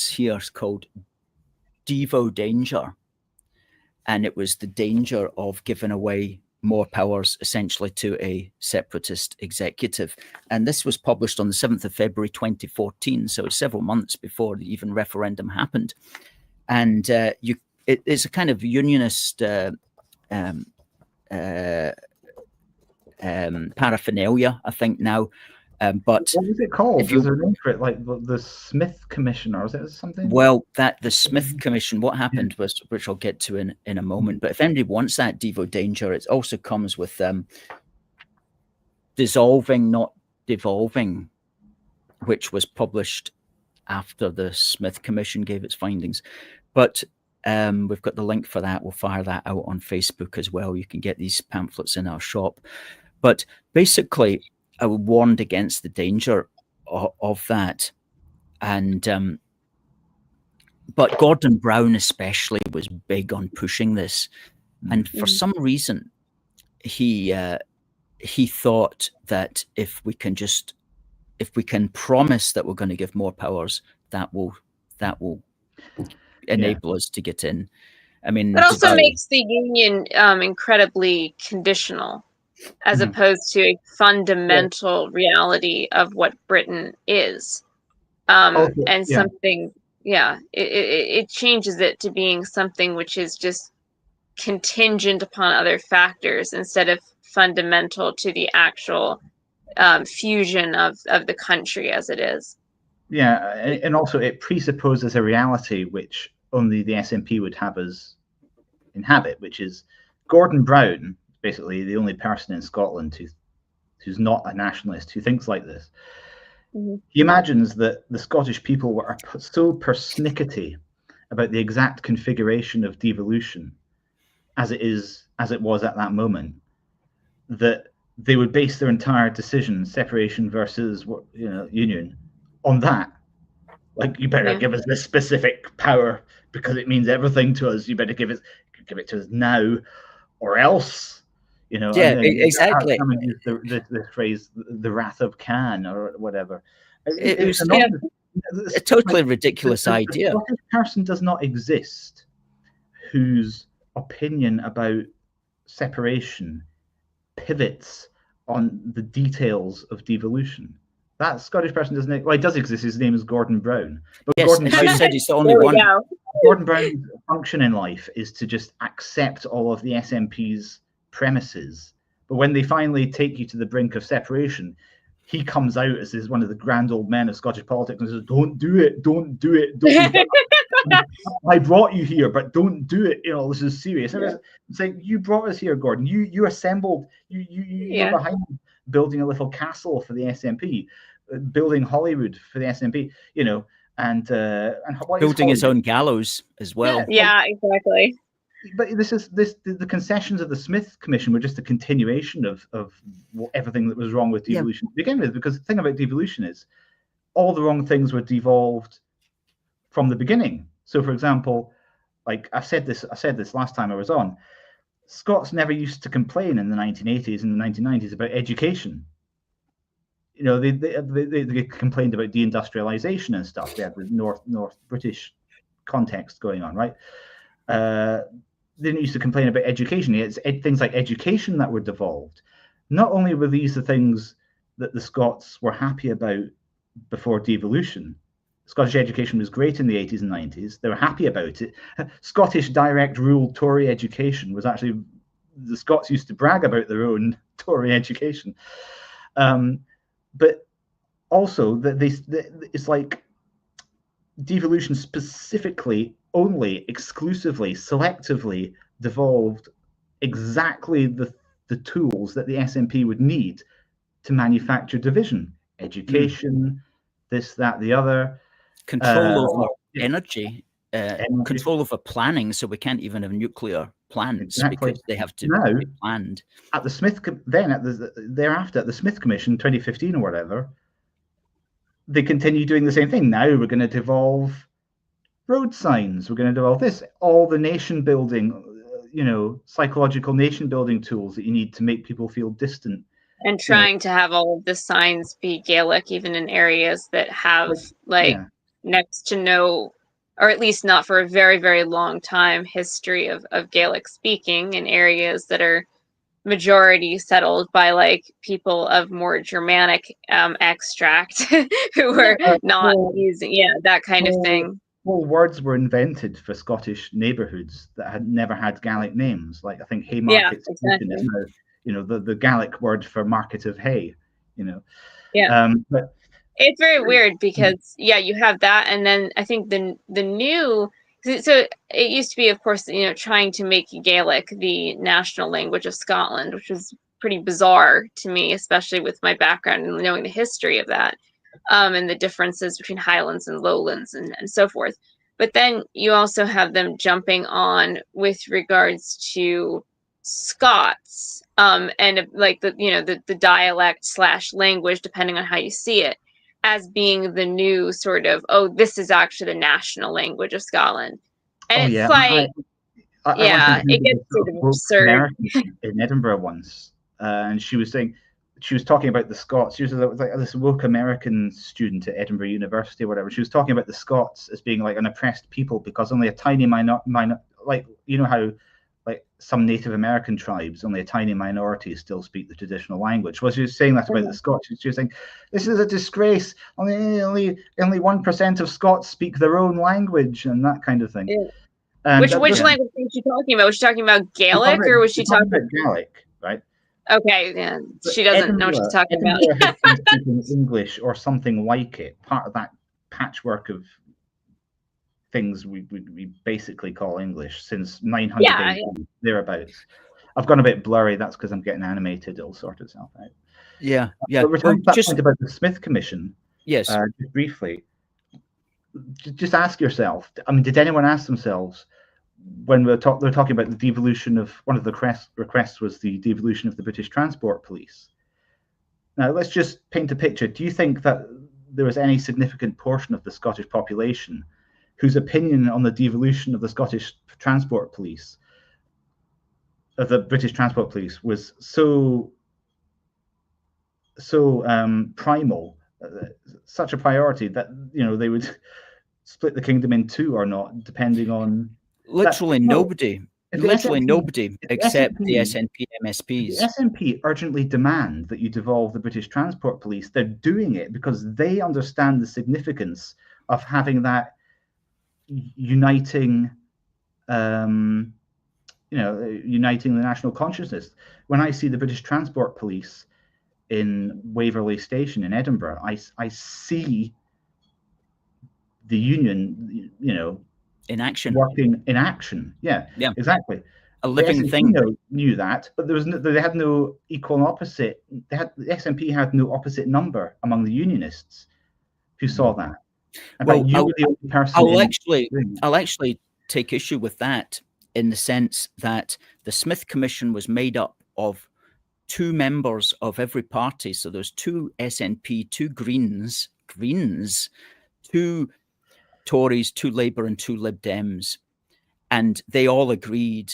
here called Devo-Danger. And it was the danger of giving away more powers essentially to a separatist executive. And this was published on the 7th of February 2014, so several months before the even referendum happened. And it's a kind of unionist paraphernalia, I think, now. But what was it called? Is there a name for it, like the Smith Commission, or is it something? Well, the Smith Commission, what happened was, which I'll get to in a moment, but if anybody wants that Devo-Danger, it also comes with Dissolving, Not Devolving, which was published after the Smith Commission gave its findings. But we've got the link for that. We'll fire that out on Facebook as well. You can get these pamphlets in our shop. But basically, I warned against the danger of that. And but Gordon Brown especially was big on pushing this. And for some reason, he thought that if we can promise that we're going to give more powers, that will enable us to get in. I mean, it also makes the union incredibly conditional, as opposed to a fundamental reality of what Britain is. Something, it changes it to being something which is just contingent upon other factors instead of fundamental to the actual fusion of the country as it is. Yeah, and also it presupposes a reality which only the SNP would have us inhabit, which is Gordon Brown, basically the only person in Scotland who's not a nationalist who thinks like this. He imagines that the Scottish people were so persnickety about the exact configuration of devolution as it was at that moment, that they would base their entire decision, separation versus union, on that. Like, you better give us this specific power because it means everything to us. You better give it to us now, or else. Exactly. The phrase "the wrath of Khan" or whatever. It was a totally ridiculous idea. The Scottish person does not exist whose opinion about separation pivots on the details of devolution. That Scottish person doesn't. Well, he does exist. His name is Gordon Brown. But yes, Gordon Brown said he's the only one. Gordon Brown's function in life is to just accept all of the SNP's premises. But when they finally take you to the brink of separation, he comes out as one of the grand old men of Scottish politics and says, "Don't do it! Don't do it! Don't do it. I brought you here, but don't do it. This is serious." Yeah. It's like, you brought us here, Gordon. You assembled. You're behind building a little castle for the SNP, building Hollywood for the SNP. And building his own gallows as well. Yeah, exactly. But the concessions of the Smith Commission were just a continuation of everything that was wrong with devolution to begin with. Because the thing about devolution is all the wrong things were devolved from the beginning. So, for example, like I said this last time I was on, Scots never used to complain in the 1980s and the 1990s about education. They complained about deindustrialization and stuff. They had the North British context going on, right? They didn't used to complain about education. It's things like education that were devolved. Not only were these the things that the Scots were happy about before devolution. Scottish education was great in the 80s and 90s. They were happy about it. Scottish direct rule Tory education was actually the Scots used to brag about their own Tory education. But also that it's like devolution specifically, only, exclusively, selectively devolved exactly the tools that the SNP would need to manufacture division. Education, this, that, the other. Control over energy. Control over planning, so we can't even have nuclear plants because they have to be planned. At the Smith, thereafter at the Smith Commission, 2015 or whatever, they continue doing the same thing. Now we're going to devolve road signs. We're going to devolve this, all the nation building, psychological nation building tools that you need to make people feel distant. And trying to have all of the signs be Gaelic, even in areas that have next to no, or at least not for a very, very long time, history of Gaelic speaking, in areas that are majority settled by like people of more Germanic extract who were not using that kind of thing. Whole words were invented for Scottish neighbourhoods that had never had Gaelic names. Like I think Haymarket is now, the Gaelic word for market of hay. But it's very weird because you have that, and then I think the new. So it used to be, of course, trying to make Gaelic the national language of Scotland, which was pretty bizarre to me, especially with my background and knowing the history of that, and the differences between Highlands and Lowlands and so forth. But then you also have them jumping on with regards to Scots, and like the dialect / language, depending on how you see it, as being the new sort of, this is actually the national language of Scotland. And it gets sort of absurd. In Edinburgh once, and she was talking about the Scots. She was like this woke American student at Edinburgh University or whatever. She was talking about the Scots as being like an oppressed people because only a tiny like, how like some Native American tribes, only a tiny minority still speak the traditional language. Well, she was saying that about the Scots. She was saying, this is a disgrace. Only 1% of Scots speak their own language and that kind of thing. Yeah. Which language was she talking about? Was she talking about Gaelic or was she talking about Gaelic, right? Okay, yeah. She doesn't know what she's talking about. Speaking English or something like it, part of that patchwork of things we basically call English since 900 AD, thereabouts. I've gone a bit blurry. That's because I'm getting animated. It'll sort itself out. Yeah. But returning to that point about the Smith Commission. Yes. Just briefly, just ask yourself. I mean, did anyone ask themselves when they're talking about the devolution of one of the requests was the devolution of the British Transport Police? Now, let's just paint a picture. Do you think that there was any significant portion of the Scottish population whose opinion on the devolution of the Scottish Transport Police, of the British Transport Police, was so primal, such a priority that they would split the kingdom in two or not, depending on literally nobody except the SNP MSPs. The SNP urgently demand that you devolve the British Transport Police. They're doing it because they understand the significance of having that uniting the national consciousness. When I see the British Transport Police in Waverley Station in Edinburgh, I see the union, in action, working in action. Yeah, exactly. A living thing. Knew that, but they had no equal and opposite. The SNP had no opposite number among the unionists who saw that. Well, I'll actually take issue with that in the sense that the Smith Commission was made up of 2 members of every party. So there's 2 SNP, 2 Greens, 2 Tories, 2 Labour and 2 Lib Dems. And they all agreed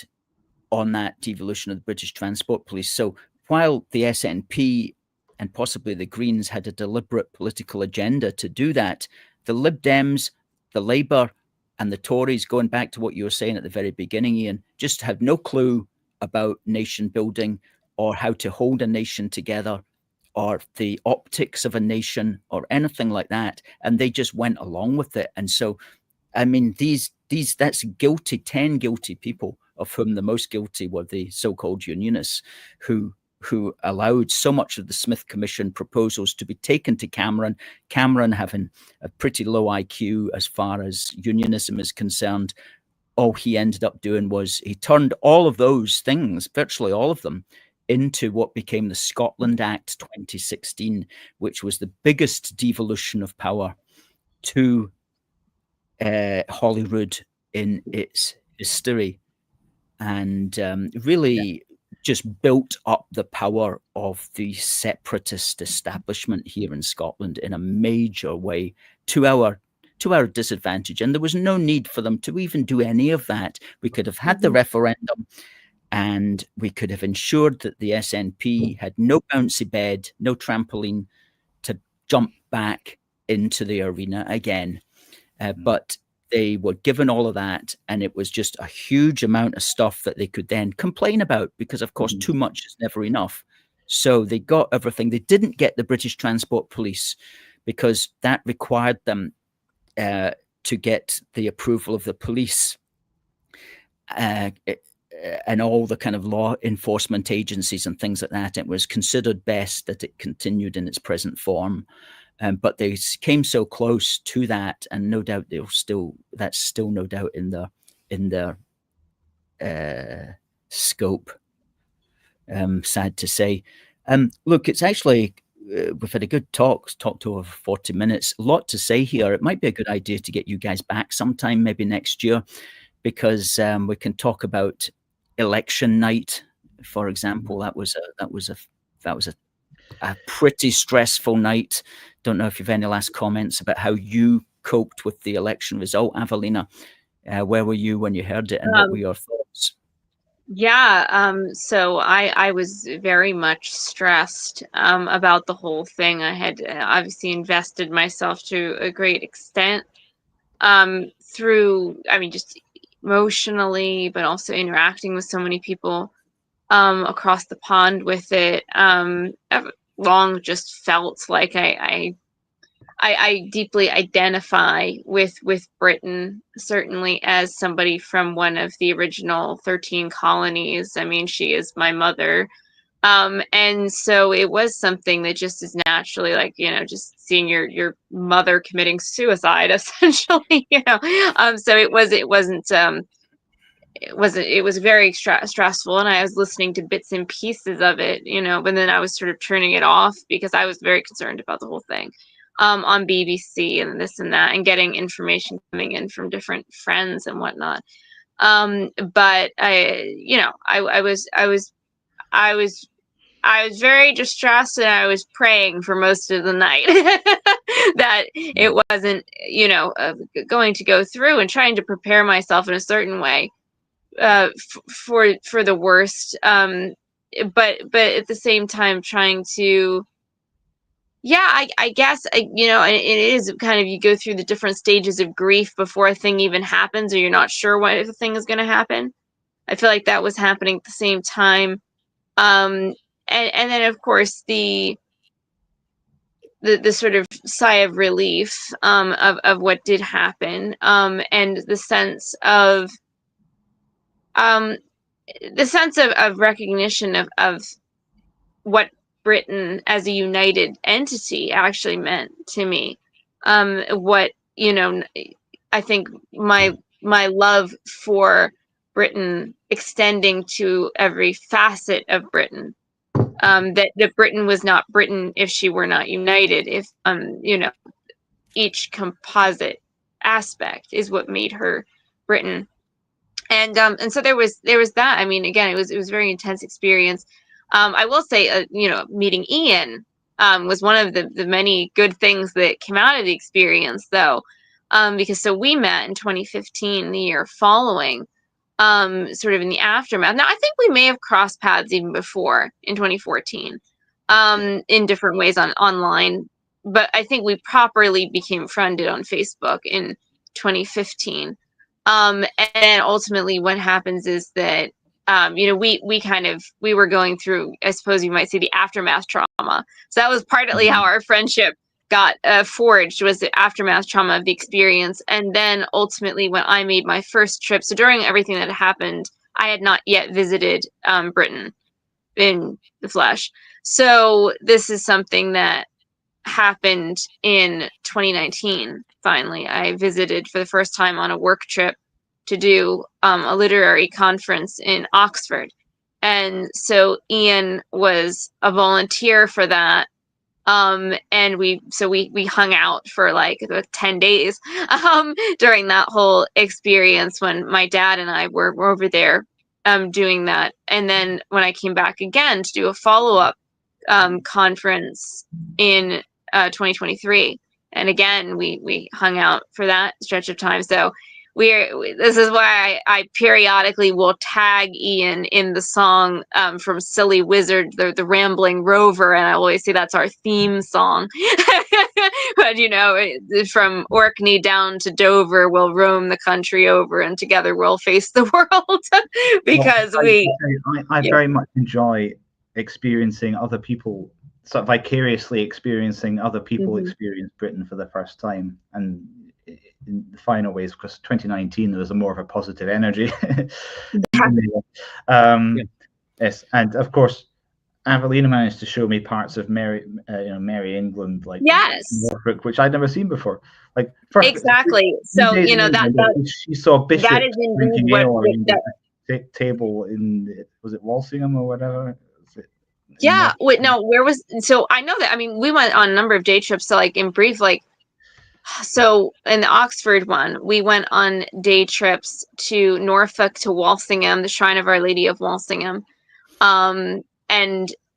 on that devolution of the British Transport Police. So while the SNP and possibly the Greens had a deliberate political agenda to do that, the Lib Dems, the Labour and the Tories, going back to what you were saying at the very beginning, Ian, just had no clue about nation building or how to hold a nation together or the optics of a nation or anything like that. And they just went along with it. And so, I mean, that's 10 guilty people of whom the most guilty were the so-called unionists, who allowed so much of the Smith Commission proposals to be taken to Cameron. Cameron, having a pretty low IQ as far as unionism is concerned, all he ended up doing was he turned all of those things, virtually all of them, into what became the Scotland Act 2016, which was the biggest devolution of power to Holyrood in its history, and really just built up the power of the separatist establishment here in Scotland in a major way to our disadvantage. And there was no need for them to even do any of that. We could have had the referendum, and we could have ensured that the SNP had no bouncy bed, no trampoline to jump back into the arena again. But they were given all of that, and it was just a huge amount of stuff that they could then complain about, because of course too much is never enough. So they got everything. They didn't get the British Transport Police because that required them to get the approval of the police and all the kind of law enforcement agencies and things like that. It was considered best that it continued in its present form. But they came so close to that, and no doubt that's still no doubt in their scope. Sad to say. Look, it's actually we've had a good talked to over 40 minutes. A lot to say here. It might be a good idea to get you guys back sometime, maybe next year, because we can talk about election night, for example. That was a pretty stressful night. Don't know if you've any last comments about how you coped with the election result, Avellina. Where were you when you heard it, and what were your thoughts? Yeah, so I was very much stressed about the whole thing. I had obviously invested myself to a great extent through, just emotionally, but also interacting with so many people across the pond with it. I've long just felt like I deeply identify with Britain, certainly as somebody from one of the original 13 colonies. I mean, she is my mother. And so it was something that just is naturally like, just seeing your mother committing suicide, essentially, so it was very stressful, and I was listening to bits and pieces of it, but then I was sort of turning it off because I was very concerned about the whole thing on BBC and this and that, and getting information coming in from different friends and whatnot. But I was very distressed, and I was praying for most of the night that it wasn't, going to go through, and trying to prepare myself in a certain way for the worst, but at the same time trying to, I guess, and it is kind of, you go through the different stages of grief before a thing even happens, or you're not sure what the thing is going to happen. I feel like that was happening at the same time, and then of course the sort of sigh of relief of what did happen, and the sense of recognition of what Britain as a united entity actually meant to me. What, I think my love for Britain extending to every facet of Britain, that Britain was not Britain if she were not united, if each composite aspect is what made her Britain. And so there was that. I mean, again, it was a very intense experience. I will say, meeting Ian was one of the many good things that came out of the experience, though, because so we met in 2015, the year following, sort of in the aftermath. Now, I think we may have crossed paths even before in 2014, in different ways online, but I think we properly became friended on Facebook in 2015. And then ultimately what happens is that, we were going through, I suppose you might say, the aftermath trauma. So that was partly how our friendship got forged, was the aftermath trauma of the experience. And then ultimately when I made my first trip, so during everything that happened, I had not yet visited Britain in the flesh. So this is something that happened in 2019. Finally, I visited for the first time on a work trip to do a literary conference in Oxford. And so Ian was a volunteer for that. And we hung out for like 10 days during that whole experience when my dad and I were over there doing that. And then when I came back again to do a follow-up conference in 2023, and again we hung out for that stretch of time. So this is why I periodically will tag Ian in the song from Silly Wizard, the Rambling Rover, and I always say that's our theme song. But from Orkney down to Dover, we'll roam the country over, and together we'll face the world. Because I very much enjoy experiencing other people, sort of vicariously experiencing other people experience Britain for the first time, and in the final ways, because 2019 there was a more of a positive energy. Yes, and of course Avellina managed to show me parts of Merry England, like Norfolk, which I'd never seen before. Like exactly. So that she saw Bishop that is indeed what table in, was it Walsingham or whatever? Yeah. Wait, no. Where was? So I know that. I mean, we went on a number of day trips. So like in brief, like. So in the Oxford one, we went on day trips to Norfolk, to Walsingham, the Shrine of Our Lady of Walsingham. And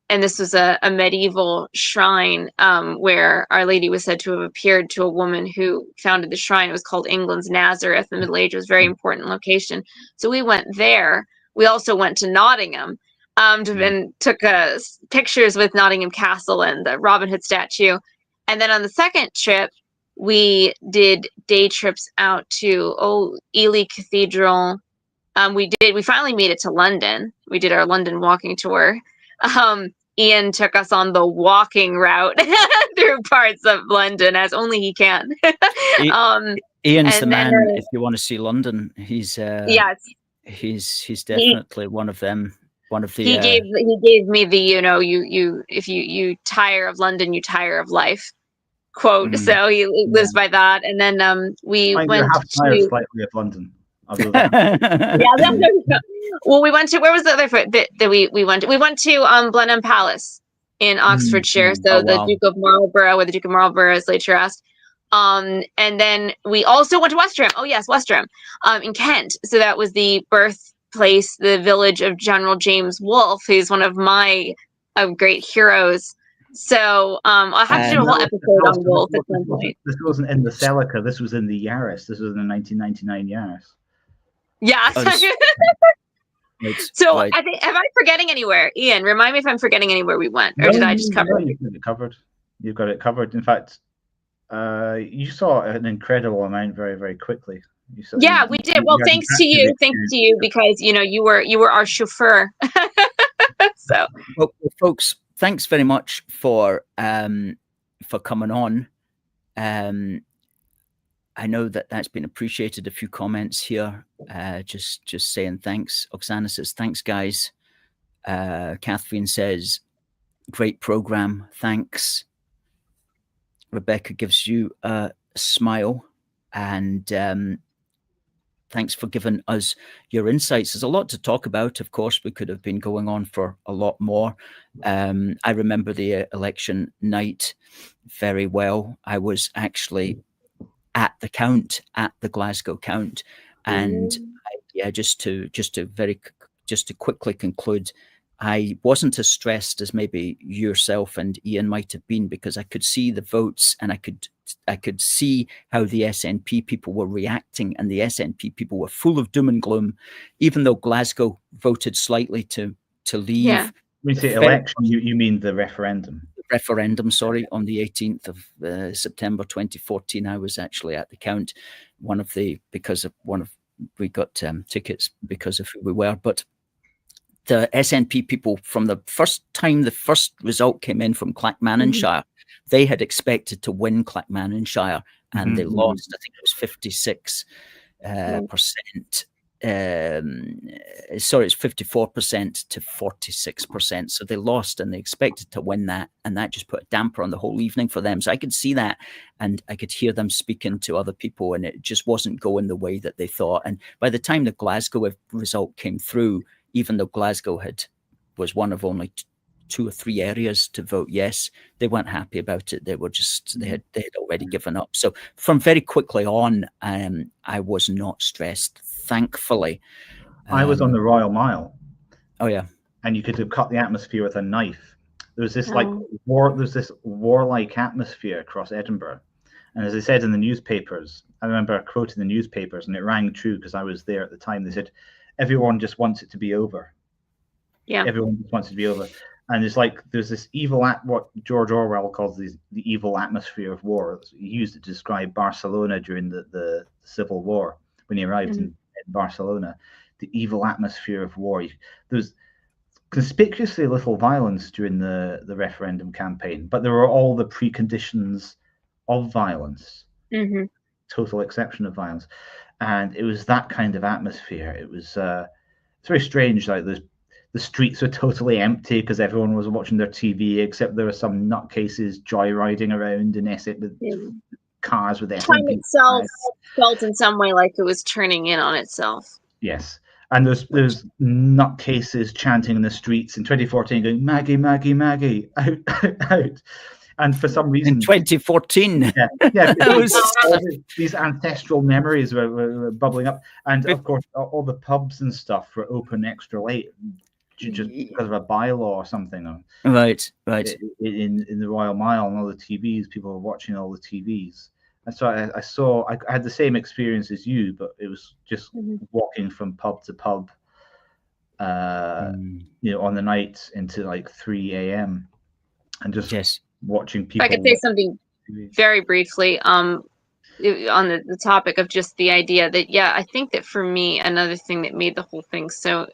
this was a medieval shrine where Our Lady was said to have appeared to a woman who founded the shrine. It was called England's Nazareth in the Middle Ages. It was a very important location. So we went there. We also went to Nottingham and took pictures with Nottingham Castle and the Robin Hood statue. And then on the second trip, we did day trips out to Ely Cathedral. We finally made it to London. We did our London walking tour. Ian took us on the walking route through parts of London, as only he can. Ian's the man. If you want to see London, he's he's definitely one of them. One of the he gave me the if you tire of London, you tire of life quote. So he lives by that. And then we went to slightly of London. Well, we went to, where was the other bit that we went to? We went to Blenheim Palace in Oxfordshire. So the Duke of Marlborough, where the Duke of Marlborough is later asked. And then we also went to Westerham. Oh yes, Westerham in Kent. So that was the birthplace, the village of General James Wolfe, who's one of my great heroes. So I'll have to do a whole episode on Wolfe at some point. This wasn't in the Celica. This was in the Yaris. This was in the 1999 Yaris. Yes. So I think, am I forgetting anywhere? Ian, remind me if I'm forgetting anywhere we went, or did I just cover it? You've got it covered. You've got it covered. In fact, you saw an incredible amount very, very quickly. Yeah, we did. Well, thanks to you, because you were our chauffeur. So, well, folks, thanks very much for coming on. I know that's been appreciated. A few comments here, just saying thanks. Oksana says thanks, guys. Catherine says great program, thanks. Rebecca gives you a smile, and thanks for giving us your insights. There's a lot to talk about. Of course, we could have been going on for a lot more. I remember the election night very well. I was actually at the Glasgow count, and just to quickly conclude, I wasn't as stressed as maybe yourself and Ian might have been, because I could see the votes, and I could see how the SNP people were reacting, and the SNP people were full of doom and gloom, even though Glasgow voted slightly to leave. Yeah. When you say election, you mean the referendum? Referendum, sorry, on the 18th of September 2014. I was actually at the count. We got tickets because of who we were, but the SNP people, from the first time the first result came in from Clackmannanshire, they had expected to win Clackmannanshire, and they lost. I think it was 56%. sorry, it's 54% to 46%. So they lost, and they expected to win that, and that just put a damper on the whole evening for them. So I could see that, and I could hear them speaking to other people, and it just wasn't going the way that they thought. And by the time the Glasgow result came through, even though Glasgow was one of only 2 or 3 areas to vote yes, they weren't happy about it. They were just they had already given up. So from very quickly on, I was not stressed, thankfully. I was on the Royal Mile. Oh yeah, and you could have cut the atmosphere with a knife. There was this there's this warlike atmosphere across Edinburgh, and as I said in the newspapers, I remember quoting the newspapers, and it rang true because I was there at the time. They said, "Everyone just wants it to be over." Yeah, everyone just wants it to be over. And it's like there's this evil what George Orwell calls the evil atmosphere of war. He used it to describe Barcelona during the Civil War when he arrived in Barcelona. The evil atmosphere of war. There's conspicuously little violence during the referendum campaign, but there were all the preconditions of violence. Total exception of violence, and it was that kind of atmosphere. It was it's very strange. Like the streets were totally empty because everyone was watching their TV, except there were some nutcases joyriding around in Essex with cars with time itself felt in some way like it was turning in on itself. Yes, and there's nutcases chanting in the streets in 2014, going Maggie, Maggie, Maggie, out, out, out. And for some reason, in 2014, these ancestral memories were bubbling up, and of course, all the pubs and stuff were open extra late, just because of a bylaw or something. Right. In the Royal Mile and all the TVs, people were watching all the TVs, and so I had the same experience as you, but it was just walking from pub to pub, on the night into like 3 a.m. and just watching people. If I could say something very briefly on the topic of just the idea that, I think that for me, another thing that made the whole thing so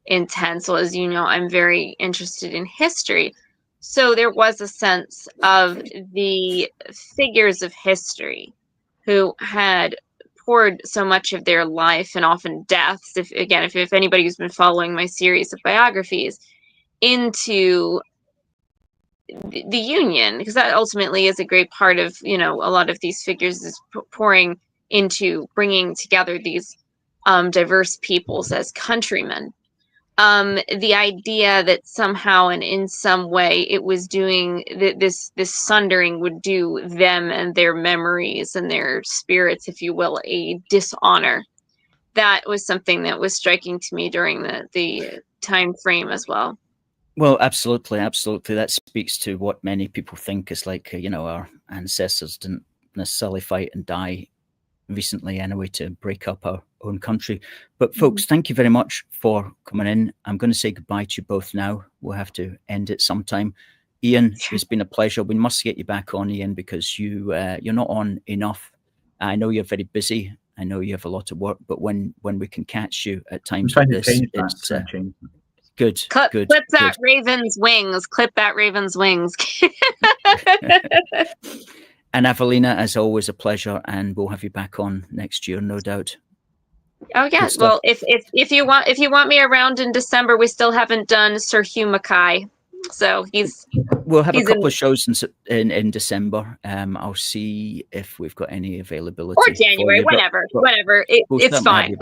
intense, well, as you know, I'm very interested in history. So there was a sense of the figures of history who had poured so much of their life and often deaths, if anybody who's been following my series of biographies, into the Union, because that ultimately is a great part of, a lot of these figures is pouring into bringing together these diverse peoples as countrymen. The idea that somehow and in some way it was doing this sundering would do them and their memories and their spirits, if you will, a dishonor. That was something that was striking to me during the time frame as well. Well, absolutely. That speaks to what many people think is like, our ancestors didn't necessarily fight and die recently anyway to break up our own country. But folks, thank you very much for coming in. I'm going to say goodbye to you both now. We'll have to end it sometime. Ian, it's been a pleasure. We must get you back on, Ian, because you're not on enough. I know you're very busy. I know you have a lot of work, but when we can catch you at times like this, it's good. Clip that raven's wings. Clip that raven's wings. And Avellina, as always, a pleasure, and we'll have you back on next year, no doubt. Oh yeah. Well, if you want me around in December, we still haven't done Sir Hugh Mackay, so we'll have a couple of shows in December. I'll see if we've got any availability. Or January, whenever. It's fine.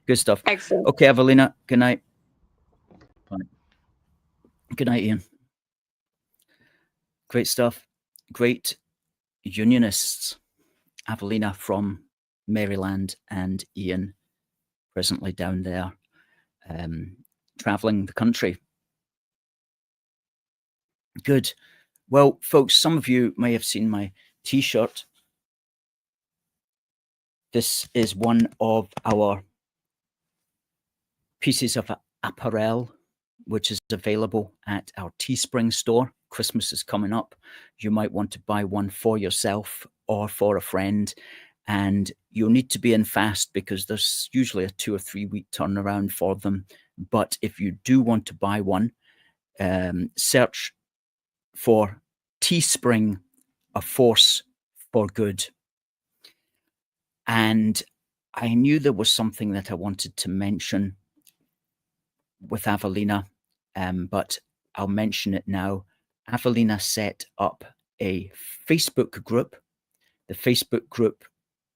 Good stuff. Excellent. Okay, Avellina. Good night. Bye. Good night, Ian. Great stuff. Great Unionists. Avellina from Maryland and Ian presently down there traveling the country. Good. Well, folks, some of you may have seen my t-shirt. This is one of our pieces of apparel, which is available at our Teespring store. Christmas is coming up. You might want to buy one for yourself or for a friend. And you'll need to be in fast because there's usually a 2 or 3 week turnaround for them. But if you do want to buy one, search for Teespring, A Force for Good. And I knew there was something that I wanted to mention with Avellina, but I'll mention it now. Avellina set up a Facebook group. The Facebook group,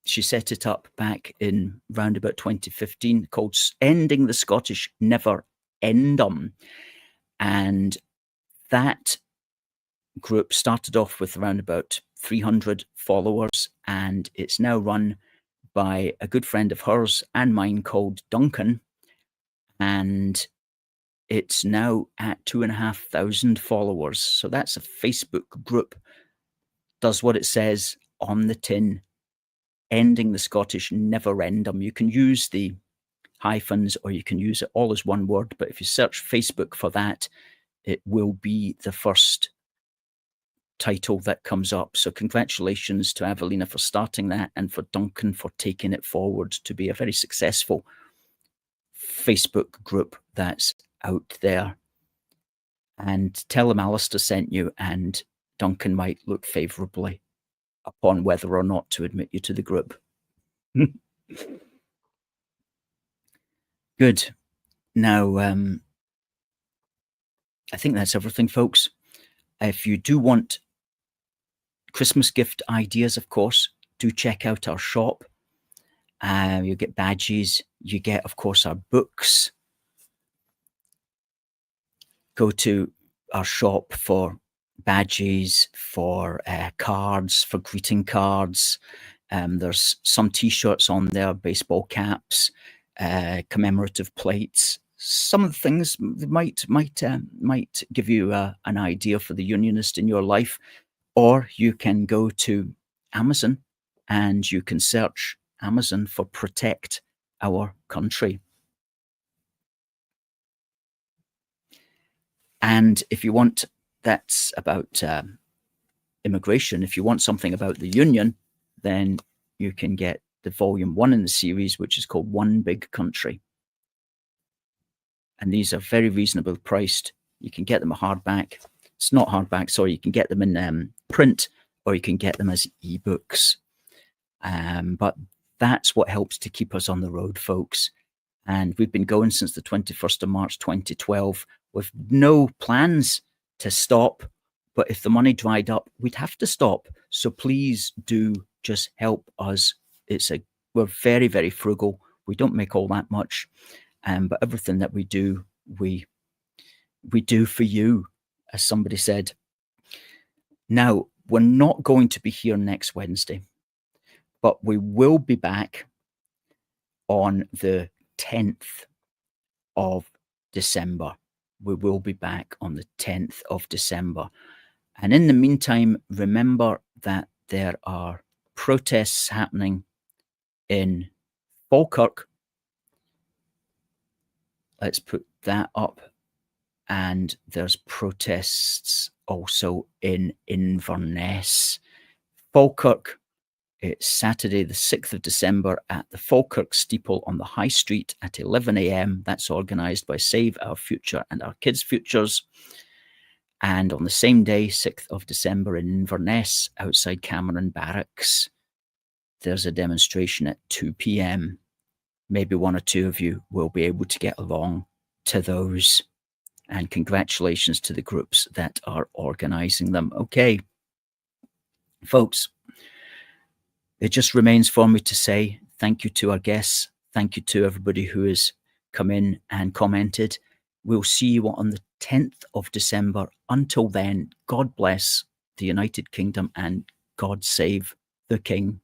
she set it up back in round about 2015, called Ending the Scottish Never-Endum. And that group started off with around about 300 followers, and it's now run by a good friend of hers and mine called Duncan, and it's now at 2,500 followers. So that's a Facebook group, does what it says on the tin, Ending the Scottish Never-Endum. You can use the hyphens or you can use it all as one word, but if you search Facebook for that, it will be the first title that comes up. So congratulations to Avellina for starting that, and for Duncan for taking it forward to be a very successful Facebook group that's out there. And tell him Alistair sent you, and Duncan might look favourably upon whether or not to admit you to the group. Good. Now, I think that's everything, folks. If you do want Christmas gift ideas, of course, do check out our shop. You get badges. You get, of course, our books. Go to our shop for badges, for cards, for greeting cards. There's some T-shirts on there, baseball caps, commemorative plates. Some of the things might give you an idea for the unionist in your life. Or you can go to Amazon and you can search Amazon for Protect Our Country. And if you want, that's about immigration. If you want something about the union, then you can get the volume 1 in the series, which is called One Big Country. And these are very reasonably priced. You can get them a hardback. It's not hardback, sorry. You can get them in print, or you can get them as ebooks. But that's what helps to keep us on the road, folks. And we've been going since the 21st of March 2012 with no plans to stop. But if the money dried up, we'd have to stop. So please do just help us. We're very, very frugal. We don't make all that much. But everything that we do, we do for you, as somebody said. Now, we're not going to be here next Wednesday, but we will be back on the 10th of December. We will be back on the 10th of December. And in the meantime, remember that there are protests happening in Falkirk. Let's put that up. And there's protests also in Inverness. Falkirk, it's Saturday the 6th of December at the Falkirk Steeple on the High Street at 11 a.m. That's organised by Save Our Future and Our Kids' Futures. And on the same day, 6th of December in Inverness, outside Cameron Barracks, there's a demonstration at 2 p.m. Maybe one or two of you will be able to get along to those. And congratulations to the groups that are organising them. Okay, folks, it just remains for me to say thank you to our guests. Thank you to everybody who has come in and commented. We'll see you on the 10th of December. Until then, God bless the United Kingdom and God save the King.